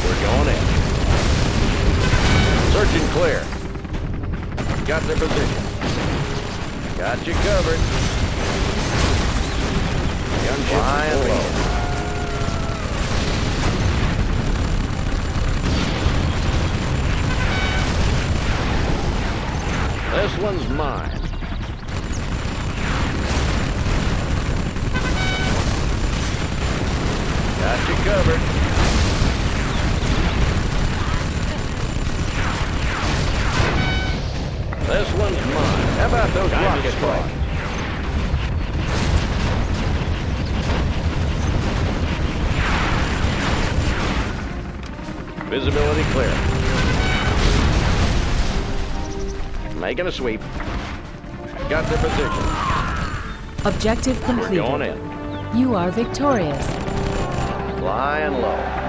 We're going in. Search and clear. Got their position. Got you covered. Gunship flying low. This one's mine. Got you covered. This one's mine. How about those rocket strikes? Visibility clear. Making a sweep. Got their position. Objective We're completed. going in. You are victorious. Flying low.